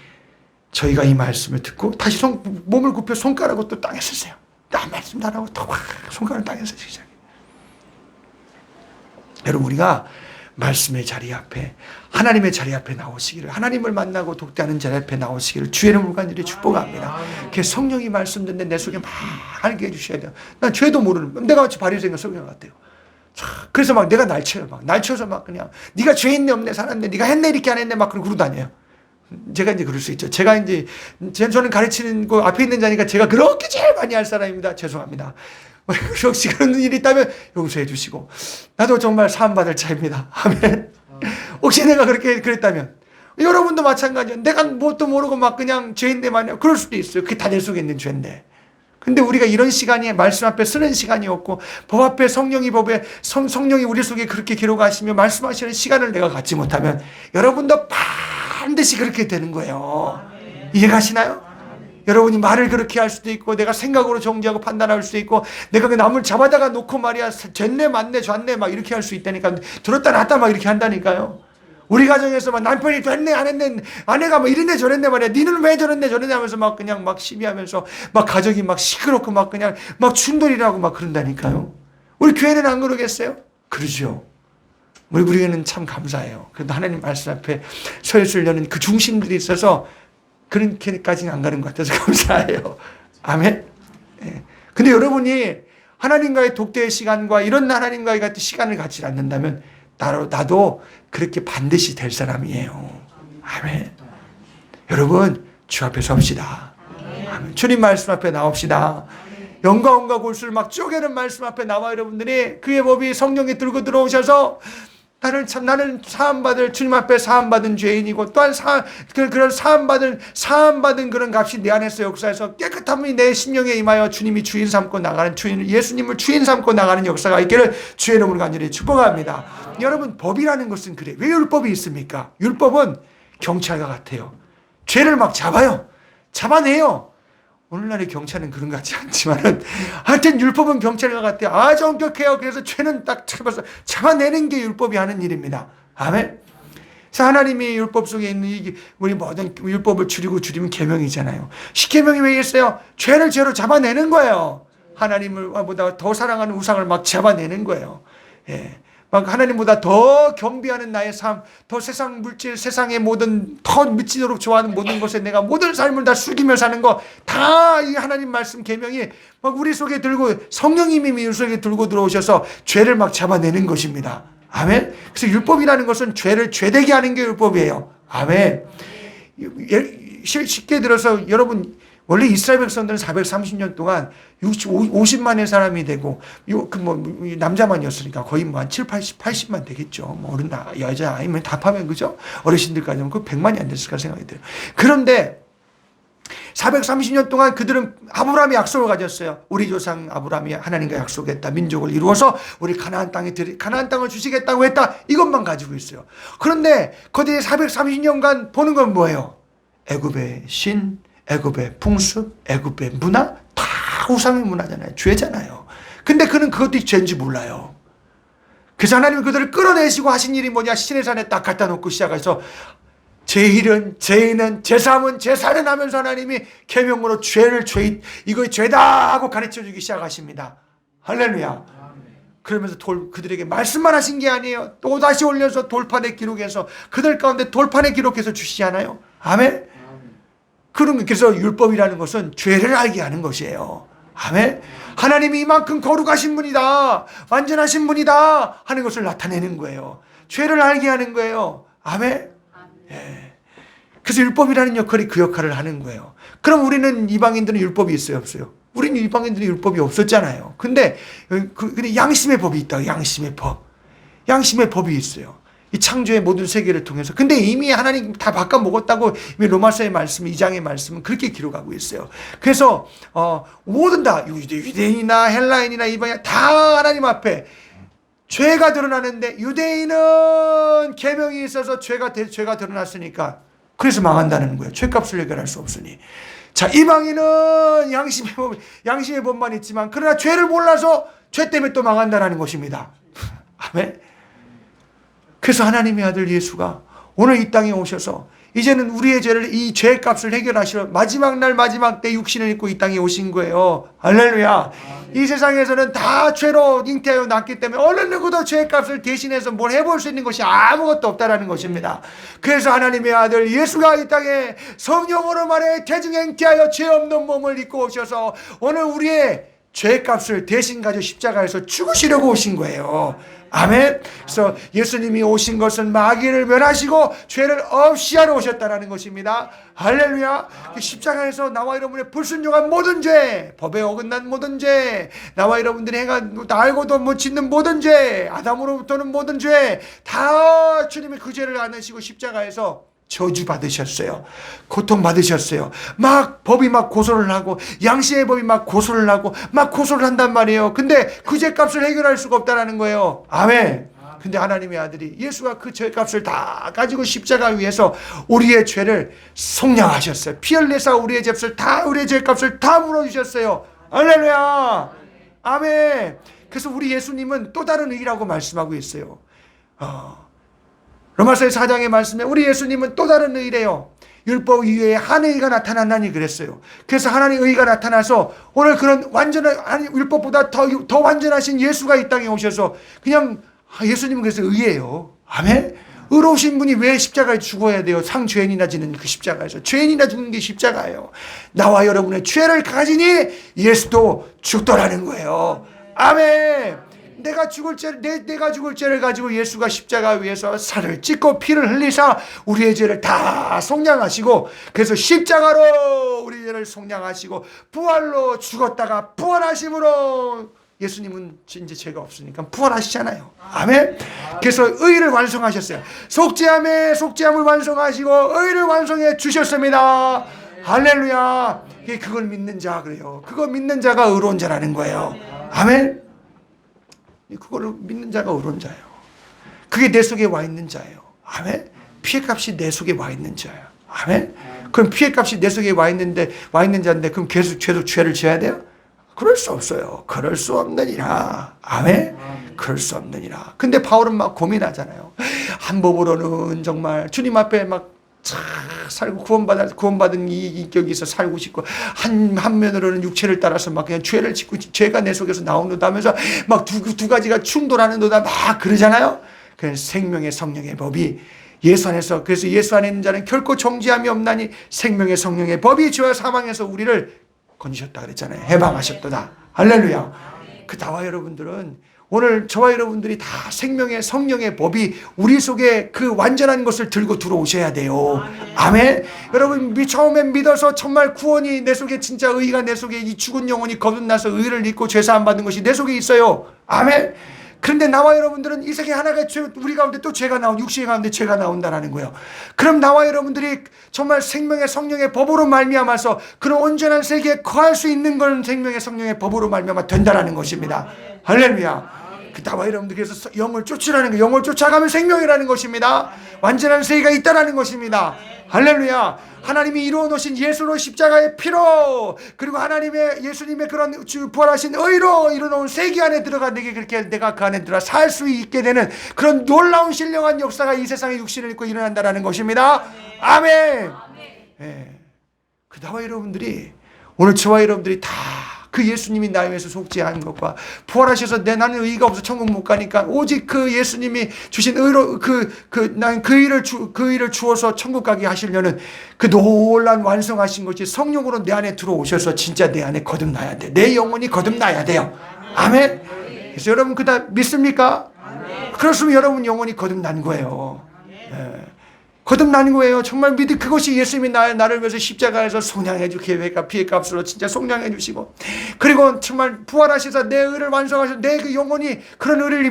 [SPEAKER 1] 저희가 이 말씀을 듣고 다시 몸을 굽혀 손가락으로 또 땅에 쓰세요. 딱 말씀 달라고 또 손가락을 땅에 쓰시기 시작해요. 여러분, 우리가 말씀의 자리 앞에, 하나님의 자리 앞에 나오시기를, 하나님을 만나고 독대하는 자리 앞에 나오시기를 주의 이름으로 간절히 축복합니다. 그 성령이 말씀 듣는데 내 속에 막 알게 해주셔야 돼요. 난 죄도 모르는, 내가 같이 바리새인과 성령 같아요. 그래서 막 내가 날쳐요. 막 날쳐서 막 그냥 네가 죄 있네 없네 살았네 네가 했네 이렇게 안 했네 막 그러고 다녀요. 제가 이제 그럴 수 있죠. 제가 이제 저는 가르치는 거 앞에 있는 자니까 제가 그렇게 제일 많이 할 사람입니다. 죄송합니다. 혹시 그런 일이 있다면 용서해 주시고, 나도 정말 사함받을 자입니다. 아멘. 혹시 내가 그렇게 그랬다면 여러분도 마찬가지예요. 내가 뭣도 모르고 막 그냥 죄인데 말이야. 그럴 수도 있어요. 그게 다 내 속에 있는 죄인데. 근데 우리가 이런 시간이 말씀 앞에 쓰는 시간이 없고 법 앞에 성령이 법에 성령이 우리 속에 그렇게 기록하시며 말씀하시는 시간을 내가 갖지 못하면 여러분도 반드시 그렇게 되는 거예요. 이해가시나요? 여러분이 말을 그렇게 할 수도 있고 내가 생각으로 정지하고 판단할 수도 있고 내가 그 남을 잡아다가 놓고 말이야 졌네 맞네 졌네 막 이렇게 할 수 있다니까. 들었다 놨다 막 이렇게 한다니까요. 우리 가정에서 막 남편이 됐네 안 했네 아내가 막 이랬네 저랬네 말이야. 니는 왜 저랬네 저랬네 하면서 막 그냥 막 시비하면서 막 가족이 막 시끄럽고 막 그냥 막 충돌이라고 막 그런다니까요. 우리 교회는 안 그러겠어요? 그러죠. 우리 교회는 참 감사해요. 그래도 하나님 말씀 앞에 서 있으려는 그 중심들이 있어서 그렇게까지는 안 가는 것 같아서 감사해요. 아멘. 예. 근데 여러분이 하나님과의 독대의 시간과 이런 하나님과의 같은 시간을 갖지 않는다면 나도 그렇게 반드시 될 사람이에요. 아멘. 여러분 주 앞에 섭시다. 아멘. 주님 말씀 앞에 나옵시다. 영광과 골수를 막 쪼개는 말씀 앞에 나와 여러분들이 그의 법이 성령이 들고 들어오셔서 나는 사함받을 주님 앞에 사함받은 죄인이고 또한 그런 사함받은 그런 값이 내 안에서 역사해서 깨끗함이 내 심령에 임하여 주님이 주인 삼고 나가는 예수님을 주인 삼고 나가는 역사가 있기를 주의 이름으로 간절히 축복합니다. 여러분 법이라는 것은 그래. 왜 율법이 있습니까? 율법은 경찰과 같아요. 죄를 막 잡아내요. 오늘날의 경찰은 그런 것 같지 않지만은 하여튼 율법은 경찰과 같아요. 아주 엄격해요. 그래서 죄는 딱 잡아내는 게 율법이 하는 일입니다. 아멘. 그래서 하나님이 율법 속에 있는 우리 모든 율법을 줄이면 계명이잖아요. 십계명이 왜 있어요? 죄를 죄로 잡아내는 거예요. 하나님을 보다 더 사랑하는 우상을 막 잡아내는 거예요. 예. 막 하나님보다 더 경배하는 나의 삶, 더 세상 물질, 세상의 모든 더 미치도록 좋아하는 모든 것에 내가 모든 삶을 다 숨기며 사는 거 다 이 하나님 말씀 계명이 막 우리 속에 들고 성령님이 우리 속에 들고 들어오셔서 죄를 막 잡아내는 것입니다. 아멘. 그래서 율법이라는 것은 죄를 죄되게 하는 게 율법이에요. 아멘. 쉽게 들어서 여러분 원래 이스라엘 백성들은 430년 동안 50만의 사람이 되고, 남자만이었으니까 거의 한 7, 80만 되겠죠. 어른, 여자, 아니면 다 하면, 그죠? 어르신들까지 하면 그 100만이 안 됐을까 생각이 들어요. 그런데 430년 동안 그들은 아브라함의 약속을 가졌어요. 우리 조상 아브라함이 하나님과 약속했다. 민족을 이루어서 우리 가나안 땅을 주시겠다고 했다. 이것만 가지고 있어요. 그런데 거기에 430년간 보는 건 뭐예요? 애굽의 신, 애굽의 풍습, 애굽의 문화 다 우상의 문화잖아요. 죄잖아요. 근데 그는 그것도 죄인지 몰라요. 그래서 하나님은 그들을 끌어내시고 하신 일이 뭐냐? 신의 산에 딱 갖다 놓고 시작해서 제1은, 제2는, 제3은, 제4는 하면서 하나님이 계명으로 이거 죄다 하고 가르쳐주기 시작하십니다. 할렐루야. 그러면서 그들에게 말씀만 하신 게 아니에요. 또 다시 올려서 돌판에 기록해서 그들 가운데 돌판에 기록해서 주시지 않아요? 아멘. 그래서 율법이라는 것은 죄를 알게 하는 것이에요. 아멘. 하나님이 이만큼 거룩하신 분이다, 완전하신 분이다 하는 것을 나타내는 거예요. 죄를 알게 하는 거예요. 아멘. 예. 그래서 율법이라는 역할이 그 역할을 하는 거예요. 그럼 우리는 이방인들은 율법이 있어요, 없어요? 우리는 이방인들이 율법이 없었잖아요. 근데 양심의 법이 있다. 양심의 법이 있어요. 이 창조의 모든 세계를 통해서. 근데 이미 하나님 다 바꿔 먹었다고 이미 로마서의 말씀, 2장의 말씀은 그렇게 기록하고 있어요. 그래서 모든 다 유대인이나 헬라인이나 이방인 다 하나님 앞에 죄가 드러나는데, 유대인은 계명이 있어서 죄가 드러났으니까 그래서 망한다는 거예요. 죄값을 해결할 수 없으니. 자, 이방인은 양심의 법만 있지만 그러나 죄를 몰라서 죄 때문에 또 망한다는 것입니다. 아멘. 그래서 하나님의 아들 예수가 오늘 이 땅에 오셔서 이제는 우리의 죄를, 이 죄값을 해결하시러 마지막 날 마지막 때 육신을 입고 이 땅에 오신 거예요. 할렐루야. 이 세상에서는 다 죄로 잉태하여 났기 때문에 어느 누구도 죄값을 대신해서 뭘 해볼 수 있는 것이 아무것도 없다라는 것입니다. 그래서 하나님의 아들 예수가 이 땅에 성령으로 말해 태중행태하여 죄 없는 몸을 입고 오셔서 오늘 우리의 죄값을 대신 가지고 십자가에서 죽으시려고 오신 거예요. 아멘. 그래서 예수님이 오신 것은 마귀를 멸하시고 죄를 없이 하러 오셨다는 것입니다. 할렐루야. 십자가에서 나와 여러분의 불순종한 모든 죄, 법에 어긋난 모든 죄, 나와 여러분들이 알고도 못 짓는 모든 죄, 아담으로부터는 모든 죄, 다 주님이 그 죄를 안으시고 십자가에서 저주 받으셨어요. 고통 받으셨어요. 막 법이 막 고소를 하고 양심의 법이 막 고소를 하고 막 고소를 한단 말이에요. 근데 그 죄값을 해결할 수가 없다라는 거예요. 아멘. 근데 하나님의 아들이 예수가 그 죄값을 다 가지고 십자가 위에서 우리의 죄를 속량하셨어요. 피 흘려서 우리의 죄값을 다 물어주셨어요. 할렐루야. 아멘. 그래서 우리 예수님은 또 다른 의라고 말씀하고 있어요. 로마서 4장의 말씀에 우리 예수님은 또 다른 의래요. 율법 이외에 한 의가 나타났나니 그랬어요. 그래서 하나님의 의가 나타나서 오늘 그런 완전한 율법보다 더 완전하신 예수가 이 땅에 오셔서 그냥 예수님은 그래서 의예요. 아멘. 의로우신 분이 왜 십자가에 죽어야 돼요? 상죄인이나 지는 그 십자가에서 죽는 게 십자가예요. 나와 여러분의 죄를 가지니 예수도 죽더라는 거예요. 아멘. 내가 죽을 죄를 가지고 예수가 십자가 위에서 살을 찢고 피를 흘리사 우리의 죄를 다 속량하시고, 그래서 십자가로 우리 죄를 속량하시고 부활로 죽었다가 부활하심으로, 예수님은 이제 죄가 없으니까 부활하시잖아요. 아멘. 그래서 의를 완성하셨어요. 속죄함을 완성하시고 의를 완성해 주셨습니다. 할렐루야. 그걸 믿는 자, 그래요. 그거 믿는 자가 의로운 자라는 거예요. 아멘. 그거를 믿는 자가 의로운 자예요. 그게 내 속에 와 있는 자예요. 아멘. 피해값이 내 속에 와 있는 자예요. 아멘. 그럼 피해값이 내 속에 와 있는 자인데 그럼 계속 죄를 지어야 돼요? 그럴 수 없어요. 그럴 수 없느니라. 아멘. 그럴 수 없느니라. 근데 바울은 막 고민하잖아요. 한 법으로는 정말 주님 앞에 막 살고 구원받은 이 인격이 있어 살고 싶고, 한면으로는 육체를 따라서 막 그냥 죄를 짓고 죄가 내 속에서 나오는다 하면서 막 두 가지가 충돌하는도다 막 그러잖아요. 그래서 생명의 성령의 법이 예수 안에서, 그래서 예수 안에 있는 자는 결코 정죄함이 없나니 생명의 성령의 법이 죄와 사망에서 우리를 건지셨다 그랬잖아요. 해방하셨도다. 할렐루야. 그 나와 여러분들은 오늘 저와 여러분들이 다 생명의 성령의 법이 우리 속에 그 완전한 것을 들고 들어오셔야 돼요. 아멘. 여러분 처음에 믿어서 정말 구원이 내 속에, 진짜 의가 내 속에, 이 죽은 영혼이 거듭나서 의를 입고 죄사함 받는 것이 내 속에 있어요. 아멘. 그런데 나와 여러분들은 이 세계 하나가 우리 가운데 또 죄가 육신 가운데 죄가 나온다라는 거예요. 그럼 나와 여러분들이 정말 생명의 성령의 법으로 말미암아서 그런 온전한 세계에 거할 수 있는 건 생명의 성령의 법으로 말미암아 된다라는 것입니다. 할렐루야. 나와 여러분들께서 영을 쫓으라는 거, 영을 쫓아가면 생명이라는 것입니다. 완전한 세계가 있다라는 것입니다. 할렐루야. 하나님이 이루어 놓으신 예수로 십자가의 피로, 그리고 예수님의 그런 부활하신 의로 이루어 놓은 세계 안에 들어가 내가 그 안에 들어가 살 수 있게 되는 그런 놀라운 신령한 역사가 이 세상에 육신을 입고 일어난다라는 것입니다. 아멘. 예. 그 나와 여러분들이, 오늘 저와 여러분들이 다 그 예수님이 나에 위해서 속죄한 것과 부활하셔서 나는 의가 없어 천국 못 가니까 오직 그 예수님이 주신 의로 난 그 의를 주어서 천국 가게 하시려는 그 놀란 완성하신 것이 성령으로 내 안에 들어오셔서 진짜 내 안에 거듭나야 돼. 내 영혼이 거듭나야 돼요. 아멘. 그래서 여러분 그다 믿습니까? 그렇으면 여러분 영혼이 거듭난 거예요. 네. 거듭나는 거예요. 정말 그것이 예수님이 나를 위해서 십자가에서 속량해 줄 계획과 피해 값으로 진짜 속량해 주시고, 그리고 정말 부활하셔서 내 의를 완성하셔서 내 그 영혼이 그런 의를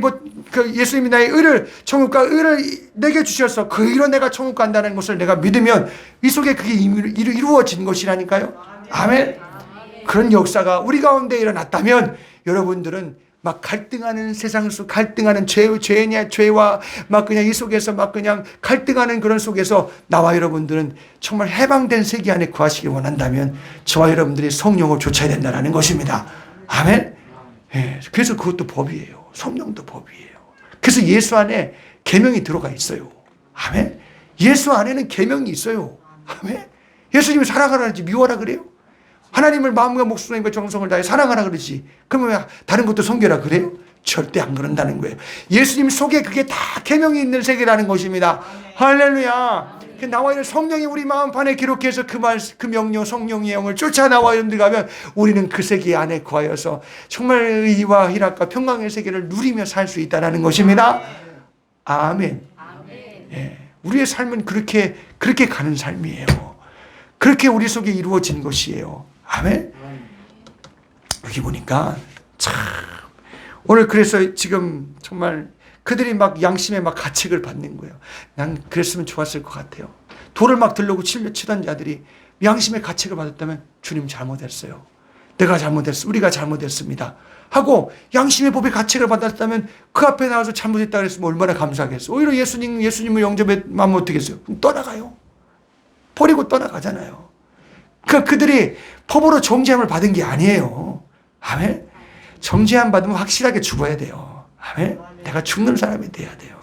[SPEAKER 1] 예수님이 나의 의를, 천국과 의를 내게 주셔서 그 의로 내가 천국 간다는 것을 내가 믿으면 이 속에 그게 이루어진 것이라니까요. 아멘. 그런 역사가 우리 가운데 일어났다면 여러분들은 막 갈등하는 세상 속, 갈등하는 죄와 막 그냥 이 속에서 막 그냥 갈등하는 그런 속에서 나와 여러분들은 정말 해방된 세계 안에 거하시기 원한다면 저와 여러분들이 성령을 좇아야 된다는 것입니다. 아멘. 예, 그래서 그것도 법이에요. 성령도 법이에요. 그래서 예수 안에 계명이 들어가 있어요. 아멘. 예수 안에는 계명이 있어요. 아멘. 예수님이 살아가라는지 미워라 그래요? 하나님을 마음과 목숨과 정성을 다해 사랑하라 그러지. 그러면 왜 다른 것도 섬겨라 그래요? 절대 안 그런다는 거예요. 예수님 속에 그게 다 계명이 있는 세계라는 것입니다. 할렐루야. 나와 있는 성령이 우리 마음판에 기록해서 그 명령, 성령의 영을 쫓아 나와 여러분들 가면 우리는 그 세계 안에 거하여서 정말 의와 희락과 평강의 세계를 누리며 살 수 있다는 것입니다. 아멘. 예. 우리의 삶은 그렇게 가는 삶이에요. 그렇게 우리 속에 이루어진 것이에요. 아멘. 여기 보니까 참 오늘 그래서 지금 정말 그들이 막 양심에 막 가책을 받는 거예요. 난 그랬으면 좋았을 것 같아요. 돌을 막 들려고 치던 자들이 양심에 가책을 받았다면 주님 잘못했어요. 내가 잘못했어. 우리가 잘못했습니다. 하고 양심의 법에 가책을 받았다면 그 앞에 나와서 잘못했다 그랬으면 얼마나 감사하겠어요. 오히려 예수님을 영접하면 어떻게 했어요? 떠나가요. 버리고 떠나가잖아요. 그들이 법으로 정죄함을 받은 게 아니에요. 아멘. 정죄함 받으면 확실하게 죽어야 돼요. 아멘. 내가 죽는 사람이 돼야 돼요.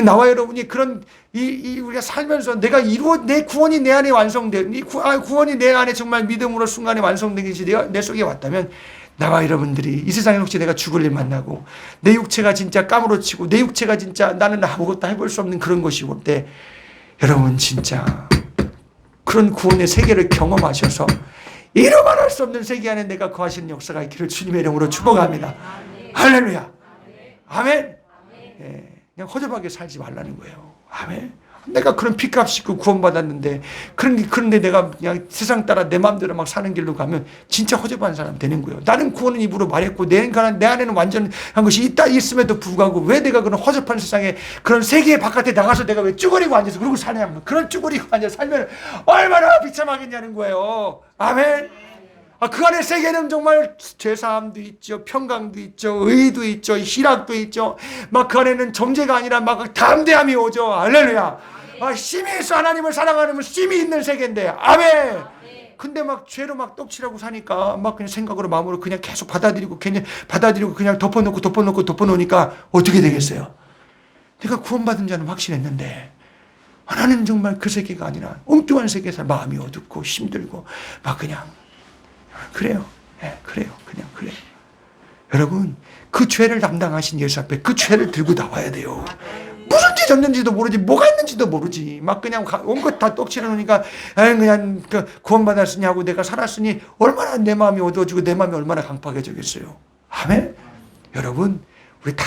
[SPEAKER 1] 나와 여러분이 그런 우리가 살면서 내 구원이 내 안에 완성된 구원이 내 안에 정말 믿음으로 순간에 완성된 것이 내 속에 왔다면 나와 여러분들이 이 세상에 혹시 내가 죽을 일 만나고 내 육체가 진짜 까무러치고 내 육체가 진짜 나는 아무것도 해볼 수 없는 그런 것이 올 때 여러분 진짜 그런 구원의 세계를 경험하셔서 이루 말할 수 없는 세계 안에 내가 거하시는 역사가 있기를 주님의 이름으로 축복합니다. 할렐루야. 아멘. 예, 그냥 허접하게 살지 말라는 거예요. 아멘. 내가 그런 피값 입고 구원받았는데 그런데 내가 그냥 세상 따라 내 마음대로 막 사는 길로 가면 진짜 허접한 사람 되는 거예요. 나는 구원은 입으로 말했고 내 안에는 완전한 것이 있음에도 불구하고 왜 내가 그런 허접한 세상에 그런 세계 바깥에 나가서 내가 왜 쭈그리고 앉아서 그러고 사냐면 그런 쭈그리고 앉아서 살면 얼마나 비참하겠냐는 거예요. 아멘. 그 안에 세계는 정말 죄사함도 있죠, 평강도 있죠, 의도 있죠, 희락도 있죠. 막 그 안에는 정죄가 아니라 막 담대함이 오죠. 할렐루야. 힘이 있어. 하나님을 사랑하는 힘이 있는 세계인데. 아멘. 근데 막 죄로 막 떡칠하고 사니까 막 그냥 생각으로 마음으로 그냥 계속 받아들이고 그냥 덮어놓으니까 어떻게 되겠어요? 내가 구원받은 자는 확신했는데 나는 정말 그 세계가 아니라 엉뚱한 세계에서 마음이 어둡고 힘들고 막 그냥 그래요. 네, 그래요. 그냥 그래요. 여러분, 그 죄를 담당하신 예수 앞에 그 죄를 들고 나와야 돼요. 무슨 죄 졌는지도 모르지, 뭐가 있는지도 모르지. 막 그냥 온 것 다 떡칠해 놓으니까, 그냥 구원받았으니 하고 내가 살았으니 얼마나 내 마음이 어두워지고 내 마음이 얼마나 강팍해지겠어요. 아멘? 여러분, 우리 다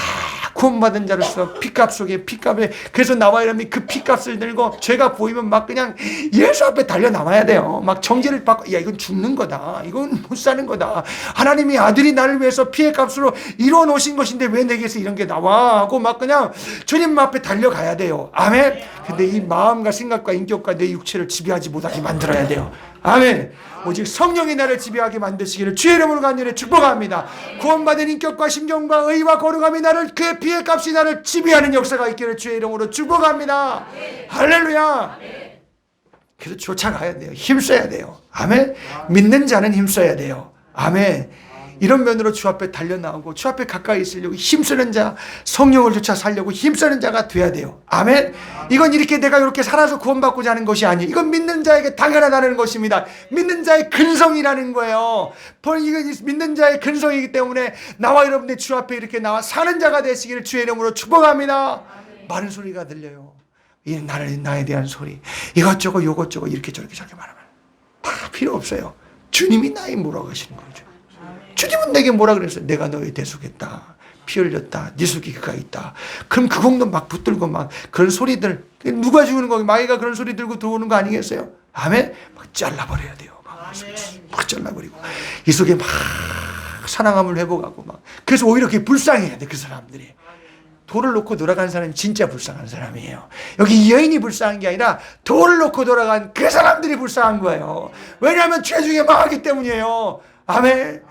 [SPEAKER 1] 구원받은 자로서 피값 속에 피값에 그래서 나와 이러면 그 피값을 들고 죄가 보이면 막 그냥 예수 앞에 달려 나와야 돼요. 막 정죄를 받고 야 이건 죽는 거다. 이건 못 사는 거다. 하나님이 아들이 나를 위해서 피의 값으로 이루어 놓으신 것인데 왜 내게서 이런 게 나와 하고 막 그냥 주님 앞에 달려가야 돼요. 아멘. 근데 이 마음과 생각과 인격과 내 육체를 지배하지 못하게 만들어야 돼요. 아멘. 오직 성령이 나를 지배하게 만드시기를 주의 이름으로 간절히 축복합니다. 구원받은 인격과 심정과 의와 거룩함이 나를 그의 피의 값이 나를 지배하는 역사가 있기를 주의 이름으로 축복합니다. 할렐루야. 그래서 쫓아가야 돼요. 힘써야 돼요. 아멘. 믿는 자는 힘써야 돼요. 아멘. 이런 면으로 주 앞에 달려나오고 주 앞에 가까이 있으려고 힘쓰는 자, 성령을 쫓아 살려고 힘쓰는 자가 돼야 돼요. 아멘. 이건 내가 이렇게 살아서 구원받고자 하는 것이 아니에요. 이건 믿는 자에게 당연하다는 것입니다. 믿는 자의 근성이라는 거예요. 이건 믿는 자의 근성이기 때문에 나와 여러분들 주 앞에 이렇게 나와 사는 자가 되시기를 주의 이름으로 축복합니다. 많은 소리가 들려요. 나에 대한 소리, 이것저것 요것저것 이렇게 저렇게 말하면 다 필요 없어요. 주님이 나의 뭐라고 하시는 거죠. 주님은 내게 뭐라 그랬어요? 내가 너희 대속했다. 피 흘렸다. 네 속에 그가 있다. 그럼 그 공도 막 붙들고 막 그런 소리들 누가 죽는 거 마귀가 그런 소리 들고 들어오는 거 아니겠어요? 아멘. 막 잘라버려야 돼요. 막 잘라버리고 이 속에 막 사랑함을 회복하고 막 그래서 오히려 그게 불쌍해야 돼. 그 사람들이. 돌을 놓고 돌아간 사람이 진짜 불쌍한 사람이에요. 여기 이 여인이 불쌍한 게 아니라 돌을 놓고 돌아간 그 사람들이 불쌍한 거예요. 왜냐하면 죄 중에 망하기 때문이에요. 아멘.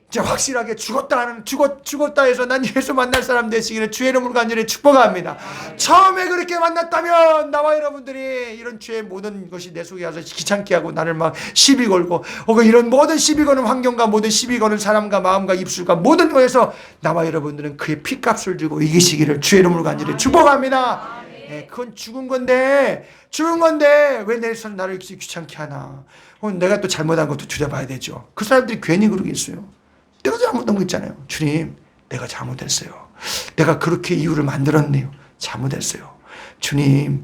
[SPEAKER 1] 이제 확실하게 죽었다 해서 난 예수 만날 사람 되시기를 주의 이름으로 간절히 축복합니다. 처음에 그렇게 만났다면 나와 여러분들이 이런 죄의 모든 것이 내 속에 와서 귀찮게 하고 나를 막 시비 걸고 혹은 이런 모든 시비 거는 환경과 모든 시비 거는 사람과 마음과 입술과 모든 거에서 나와 여러분들은 그의 피값을 주고 이기시기를 주의 이름으로 간절히 축복합니다. 네, 그건 죽은 건데 왜 내 손 나를 귀찮게 하나? 내가 또 잘못한 것도 들여봐야 되죠. 그 사람들이 괜히 그러겠어요. 내가 잘못한 거 있잖아요. 주님, 내가 잘못했어요. 내가 그렇게 이유를 만들었네요. 잘못했어요. 주님,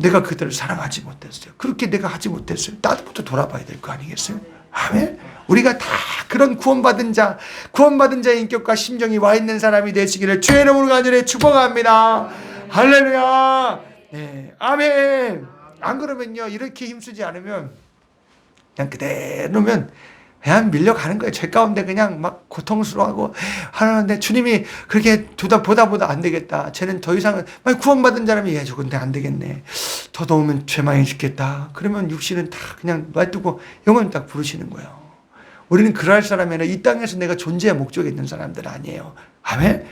[SPEAKER 1] 내가 그들을 사랑하지 못했어요. 그렇게 내가 하지 못했어요. 나도부터 돌아봐야 될 거 아니겠어요? 아멘. 우리가 다 그런 구원받은 자의 인격과 심정이 와 있는 사람이 되시기를 주의 이름으로 간절히 축복합니다. 할렐루야. 네, 아멘. 안 그러면요, 이렇게 힘쓰지 않으면 그냥 그대로면 그냥 밀려가는 거예요. 죄 가운데 그냥 막 고통스러워하고 하는데 주님이 그렇게 보다 안 되겠다. 쟤는 더 이상은 구원받은 사람이 저건 안 되겠네. 더 넣으면 죄 많이 죽겠다. 그러면 육신은 다 그냥 놔두고 영혼 딱 부르시는 거예요. 우리는 그럴 사람이 아니라 이 땅에서 내가 존재의 목적이 있는 사람들 아니에요. 아멘.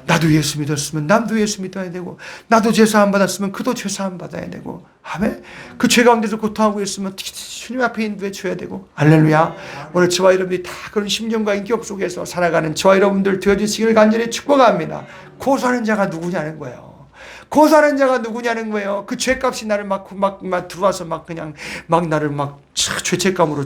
[SPEAKER 1] 나도 예수 믿었으면 남도 예수 믿어야 되고, 나도 죄사함 받았으면 그도 죄사함 받아야 되고, 아멘. 그 죄 가운데서 고통하고 있으면 주님 앞에 인도해 줘야 되고, 할렐루야. 오늘 저와 여러분들이 다 그런 심정과 인격 속에서 살아가는 저와 여러분들 되어주시기를 간절히 축복합니다. 고소하는 자가 누구냐는 거예요. 고소하는 자가 누구냐는 거예요. 그 죄값이 나를 막 들어와서 나를 죄책감으로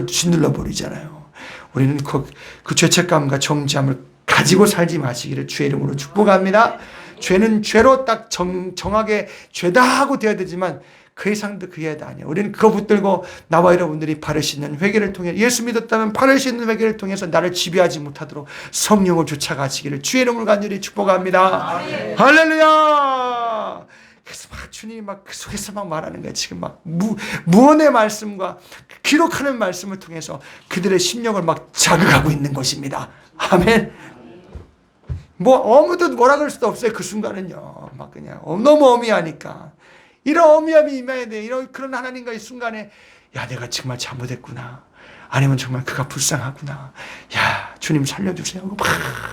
[SPEAKER 1] 짓눌러 버리잖아요. 우리는 그 죄책감과 정죄함을 가지고 살지 마시기를 주의 이름으로 축복합니다. 죄는 죄로 딱 정하게 죄다 하고 되어야 되지만 그 이상도 그 이하도 아니에요. 우리는 그거 붙들고 나와 여러분들이 발을 씻는 회개를 통해, 예수 믿었다면 발을 씻는 회개를 통해서 나를 지배하지 못하도록 성령을 쫓아가시기를 주의 이름으로 간절히 축복합니다. 아멘. 할렐루야. 그래서 주님이 그 속에서 말하는 거예요. 지금 무언의 말씀과 기록하는 말씀을 통해서 그들의 심령을 자극하고 있는 것입니다. 아멘. 아무도 뭐라 그럴 수도 없어요. 그 순간은요. 그냥 너무 어미하니까. 이런 어미함이 임해야 돼. 그런 하나님과의 순간에, 야, 내가 정말 잘못했구나. 아니면 정말 그가 불쌍하구나. 야, 주님 살려주세요.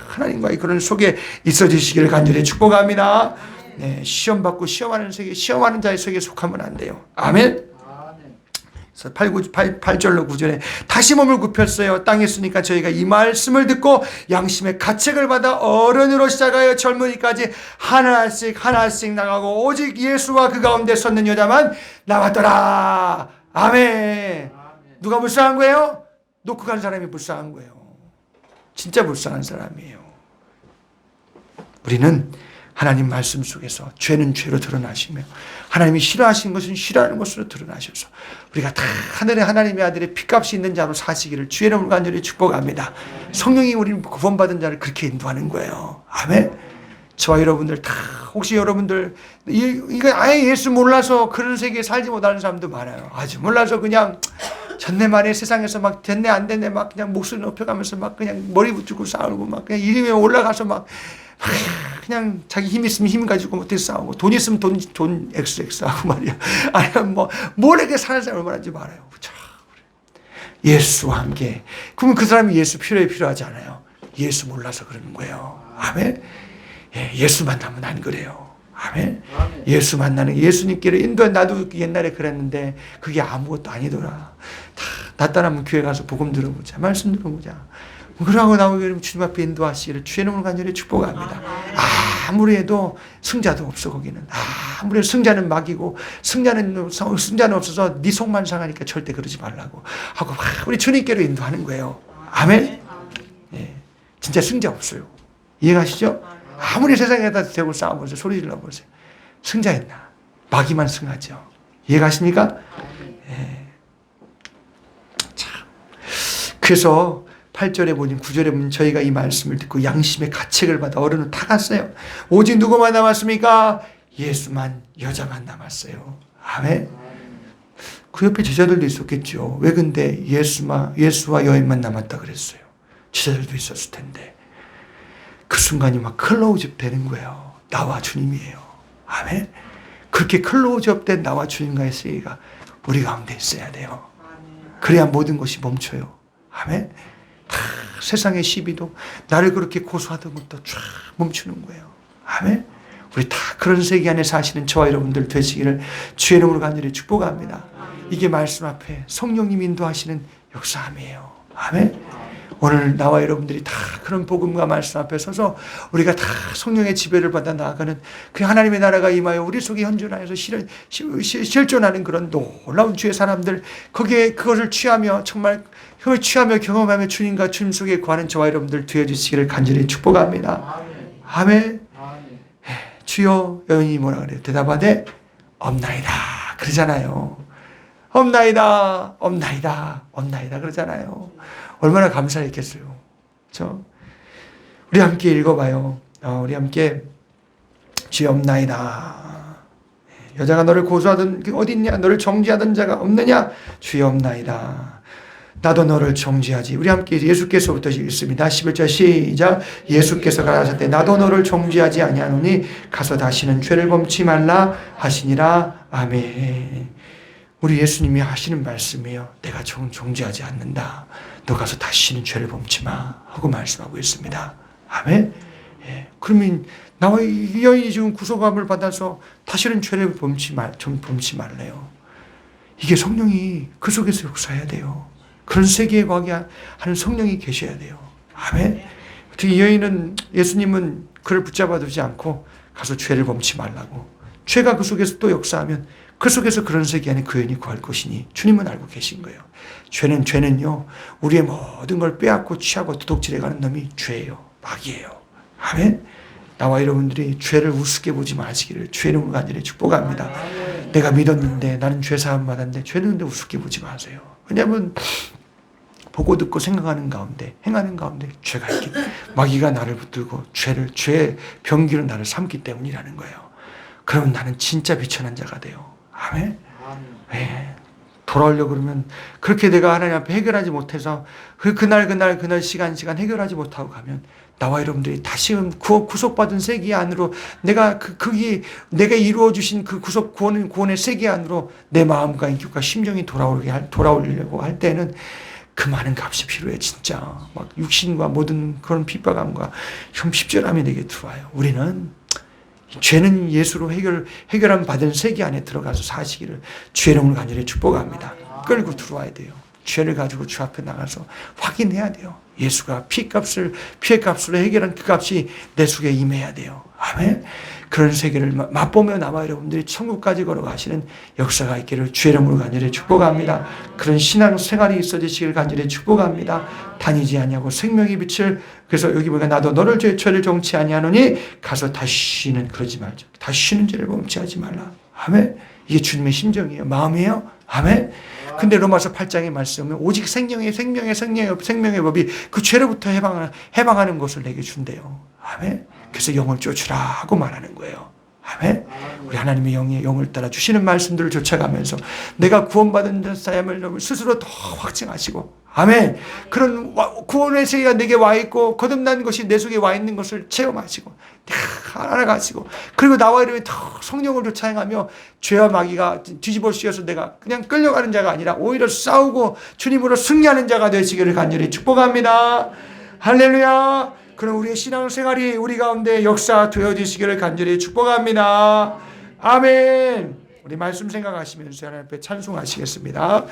[SPEAKER 1] 하나님과의 그런 속에 있어 주시기를 간절히 축복합니다. 네, 시험받고 시험하는 자의 속에 속하면 안 돼요. 아멘. 8절로 9절에 다시 몸을 굽혔어요. 땅에 있으니까 저희가 이 말씀을 듣고 양심의 가책을 받아 어른으로 시작하여 젊은이까지 하나씩 나가고 오직 예수와 그 가운데 섰는 여자만 남았더라. 아멘. 누가 불쌍한 거예요? 놓고 간 사람이 불쌍한 거예요. 진짜 불쌍한 사람이에요. 우리는 하나님 말씀 속에서 죄는 죄로 드러나시며 하나님이 싫어하시는 것은 싫어하는 것으로 드러나셔서 우리가 다 하나님의 아들의 핏값이 있는 자로 사시기를 주의 이름으로 간절히 축복합니다. 성령이 우리는 구원받은 자를 그렇게 인도하는 거예요. 아멘. 저와 여러분들 다 혹시 여러분들 이거 아예 예수 몰라서 그런 세계에 살지 못하는 사람도 많아요. 아주 몰라서 그냥 전내만에 세상에서 됐네 안 됐네 그냥 목소리 높여가면서 그냥 머리 붙이고 싸우고 그냥 이름에 올라가서 그냥 자기 힘 있으면 힘 가지고 못해 싸우고 돈 있으면 돈 XX 하고 말이야. 아니면 모르게 사는 사람을 말하지 말아요. 예수와 함께. 그러면 그 사람이 예수 필요하지 않아요. 예수 몰라서 그러는 거예요. 아멘. 예수 만나면 안 그래요. 아멘. 예수 만나는 예수님께를 인도해. 나도 옛날에 그랬는데 그게 아무것도 아니더라. 나 따라면 교회 가서 복음 들어보자. 말씀 들어보자. 그러고 나오면 주님 앞에 인도하시기를 주의 이름으로 간절히 축복합니다. 아무리 해도 승자도 없어 거기는. 아무리 승자는 막이고 승자는 없어서 네 속만 상하니까 절대 그러지 말라고 하고 우리 주님께로 인도하는 거예요. 아멘. 예, 진짜 승자 없어요. 이해가시죠? 아무리 세상에다 대고 싸워보세요. 소리 질러보세요. 승자 있나? 마귀만 승하죠. 이해가십니까? 예. 참. 그래서 8절에 보니 9절에 보니 저희가 이 말씀을 듣고 양심의 가책을 받아 어른으로 타갔어요. 오직 누구만 남았습니까? 예수만, 여자만 남았어요. 아멘. 그 옆에 제자들도 있었겠죠. 왜 근데 예수와 여인만 남았다 그랬어요. 제자들도 있었을 텐데. 그 순간이 클로즈업 되는 거예요. 나와 주님이에요. 아멘. 그렇게 클로즈업 된 나와 주님과의 세계가 우리 가운데 있어야 돼요. 그래야 모든 것이 멈춰요. 아멘. 세상의 시비도 나를 그렇게 고소하던 것도 쫙 멈추는 거예요. 아멘. 우리 다 그런 세계 안에 사시는 저와 여러분들 되시기를 주의 이름으로 간절히 축복합니다. 이게 말씀 앞에 성령님 인도하시는 역사함이에요. 아멘. 오늘 나와 여러분들이 다 그런 복음과 말씀 앞에 서서 우리가 다 성령의 지배를 받아 나아가는 그 하나님의 나라가 임하여 우리 속에 현존하여서 실존하는 그런 놀라운 주의 사람들, 거기에 그것을 취하며 정말 그걸 취하며 경험하며 주님과 주님 속에 구하는 저와 여러분들 되어주시기를 간절히 축복합니다. 아멘. 주여, 여인이 뭐라 그래요? 대답하되 없나이다 그러잖아요. 없나이다, 없나이다, 없나이다 그러잖아요. 얼마나 감사했겠어요. 그렇죠? 우리 함께 읽어봐요. 우리 함께 주여 없나이다. 여자가 너를 고소하던 그 어디 있냐? 너를 정죄하던 자가 없느냐? 주여 없나이다. 나도 너를 정죄하지. 우리 함께 예수께서부터 읽습니다. 11절 시작. 예수께서 가라사대 나도 너를 정죄하지 아니하노니 가서 다시는 죄를 범치 말라 하시니라. 아멘. 우리 예수님이 하시는 말씀이에요. 내가 정죄하지 않는다. 너 가서 다시는 죄를 범치 마 하고 말씀하고 있습니다. 아멘. 예. 그러면 나와 이 여인이 지금 구속함을 받아서 다시는 죄를 범치 말래요. 이게 성령이 그 속에서 역사해야 돼요. 그런 세계에 가게 하는 성령이 계셔야 돼요. 아멘. 특히 이 여인은 예수님은 그를 붙잡아 두지 않고 가서 죄를 범치 말라고. 죄가 그 속에서 또 역사하면 그 속에서 그런 세계 안에 그 여인이 구할 것이니 주님은 알고 계신 거예요. 죄는요, 우리의 모든 걸 빼앗고 취하고 도둑질해가는 놈이 죄예요. 마귀예요. 아멘. 나와 여러분들이 죄를 우습게 보지 마시기를 주의 이름으로 간절히 축복합니다. 내가 믿었는데 나는 죄사함 받았는데 죄는 근데 우습게 보지 마세요. 왜냐하면 보고 듣고 생각하는 가운데 행하는 가운데 죄가 있기 마귀가 나를 붙들고 죄의 병기로 나를 삼기 때문이라는 거예요. 그러면 나는 진짜 비천한 자가 돼요. 아멘. 네. 돌아오려고 그러면 그렇게 내가 하나님 앞에 해결하지 못해서 그날 시간 해결하지 못하고 가면 나와 여러분들이 다시금 구속받은 세계 안으로 내가 내가 이루어 주신 그 구원의 세계 안으로 내 마음과 인격과 심정이 돌아오려고 할 때는 그 많은 값이 필요해. 진짜 막 육신과 모든 그런 핍박함과 십절함이 내게 들어와요. 우리는 죄는 예수로 해결함 받은 세계 안에 들어가서 사시기를 주의 이름으로 간절히 축복합니다. 끌고 들어와야 돼요. 죄를 가지고 주 앞에 나가서 확인해야 돼요. 예수가 피의 값으로 해결한 그 값이 내 속에 임해야 돼요. 아멘. 그런 세계를 맛보며 나와 여러분들이 천국까지 걸어가시는 역사가 있기를 주의 이름으로 간절히 축복합니다. 그런 신앙 생활이 있어지시길 간절히 축복합니다. 다니지 아니하고 생명의 빛을, 그래서 여기 보니까 나도 너를 죄를 정치 아니하노니 가서 다시는 그러지 말자. 다시는 죄를 범치하지 말라. 아멘. 이게 주님의 심정이에요. 마음이에요. 아멘. 근데 로마서 8장의 말씀은 오직 생명의 법이 그 죄로부터 해방하는 것을 내게 준대요. 아멘. 그래서 영을 쫓으라고 말하는 거예요. 아멘. 우리 하나님의 영을 따라 주시는 말씀들을 쫓아가면서 내가 구원받은 자임을 스스로 더 확증하시고, 아멘. 그런 구원의 세계가 내게 와 있고 거듭난 것이 내 속에 와 있는 것을 체험하시고 알아가시고, 그리고 나와 이름에 더 성령을 쫓아 행하며 죄와 마귀가 뒤집어 씌워서 내가 그냥 끌려가는 자가 아니라 오히려 싸우고 주님으로 승리하는 자가 되시기를 간절히 축복합니다. 할렐루야. 그럼 우리의 신앙생활이 우리 가운데 역사되어지시기를 간절히 축복합니다. 아멘. 우리 말씀 생각하시면서 하나님 앞에 찬송하시겠습니다.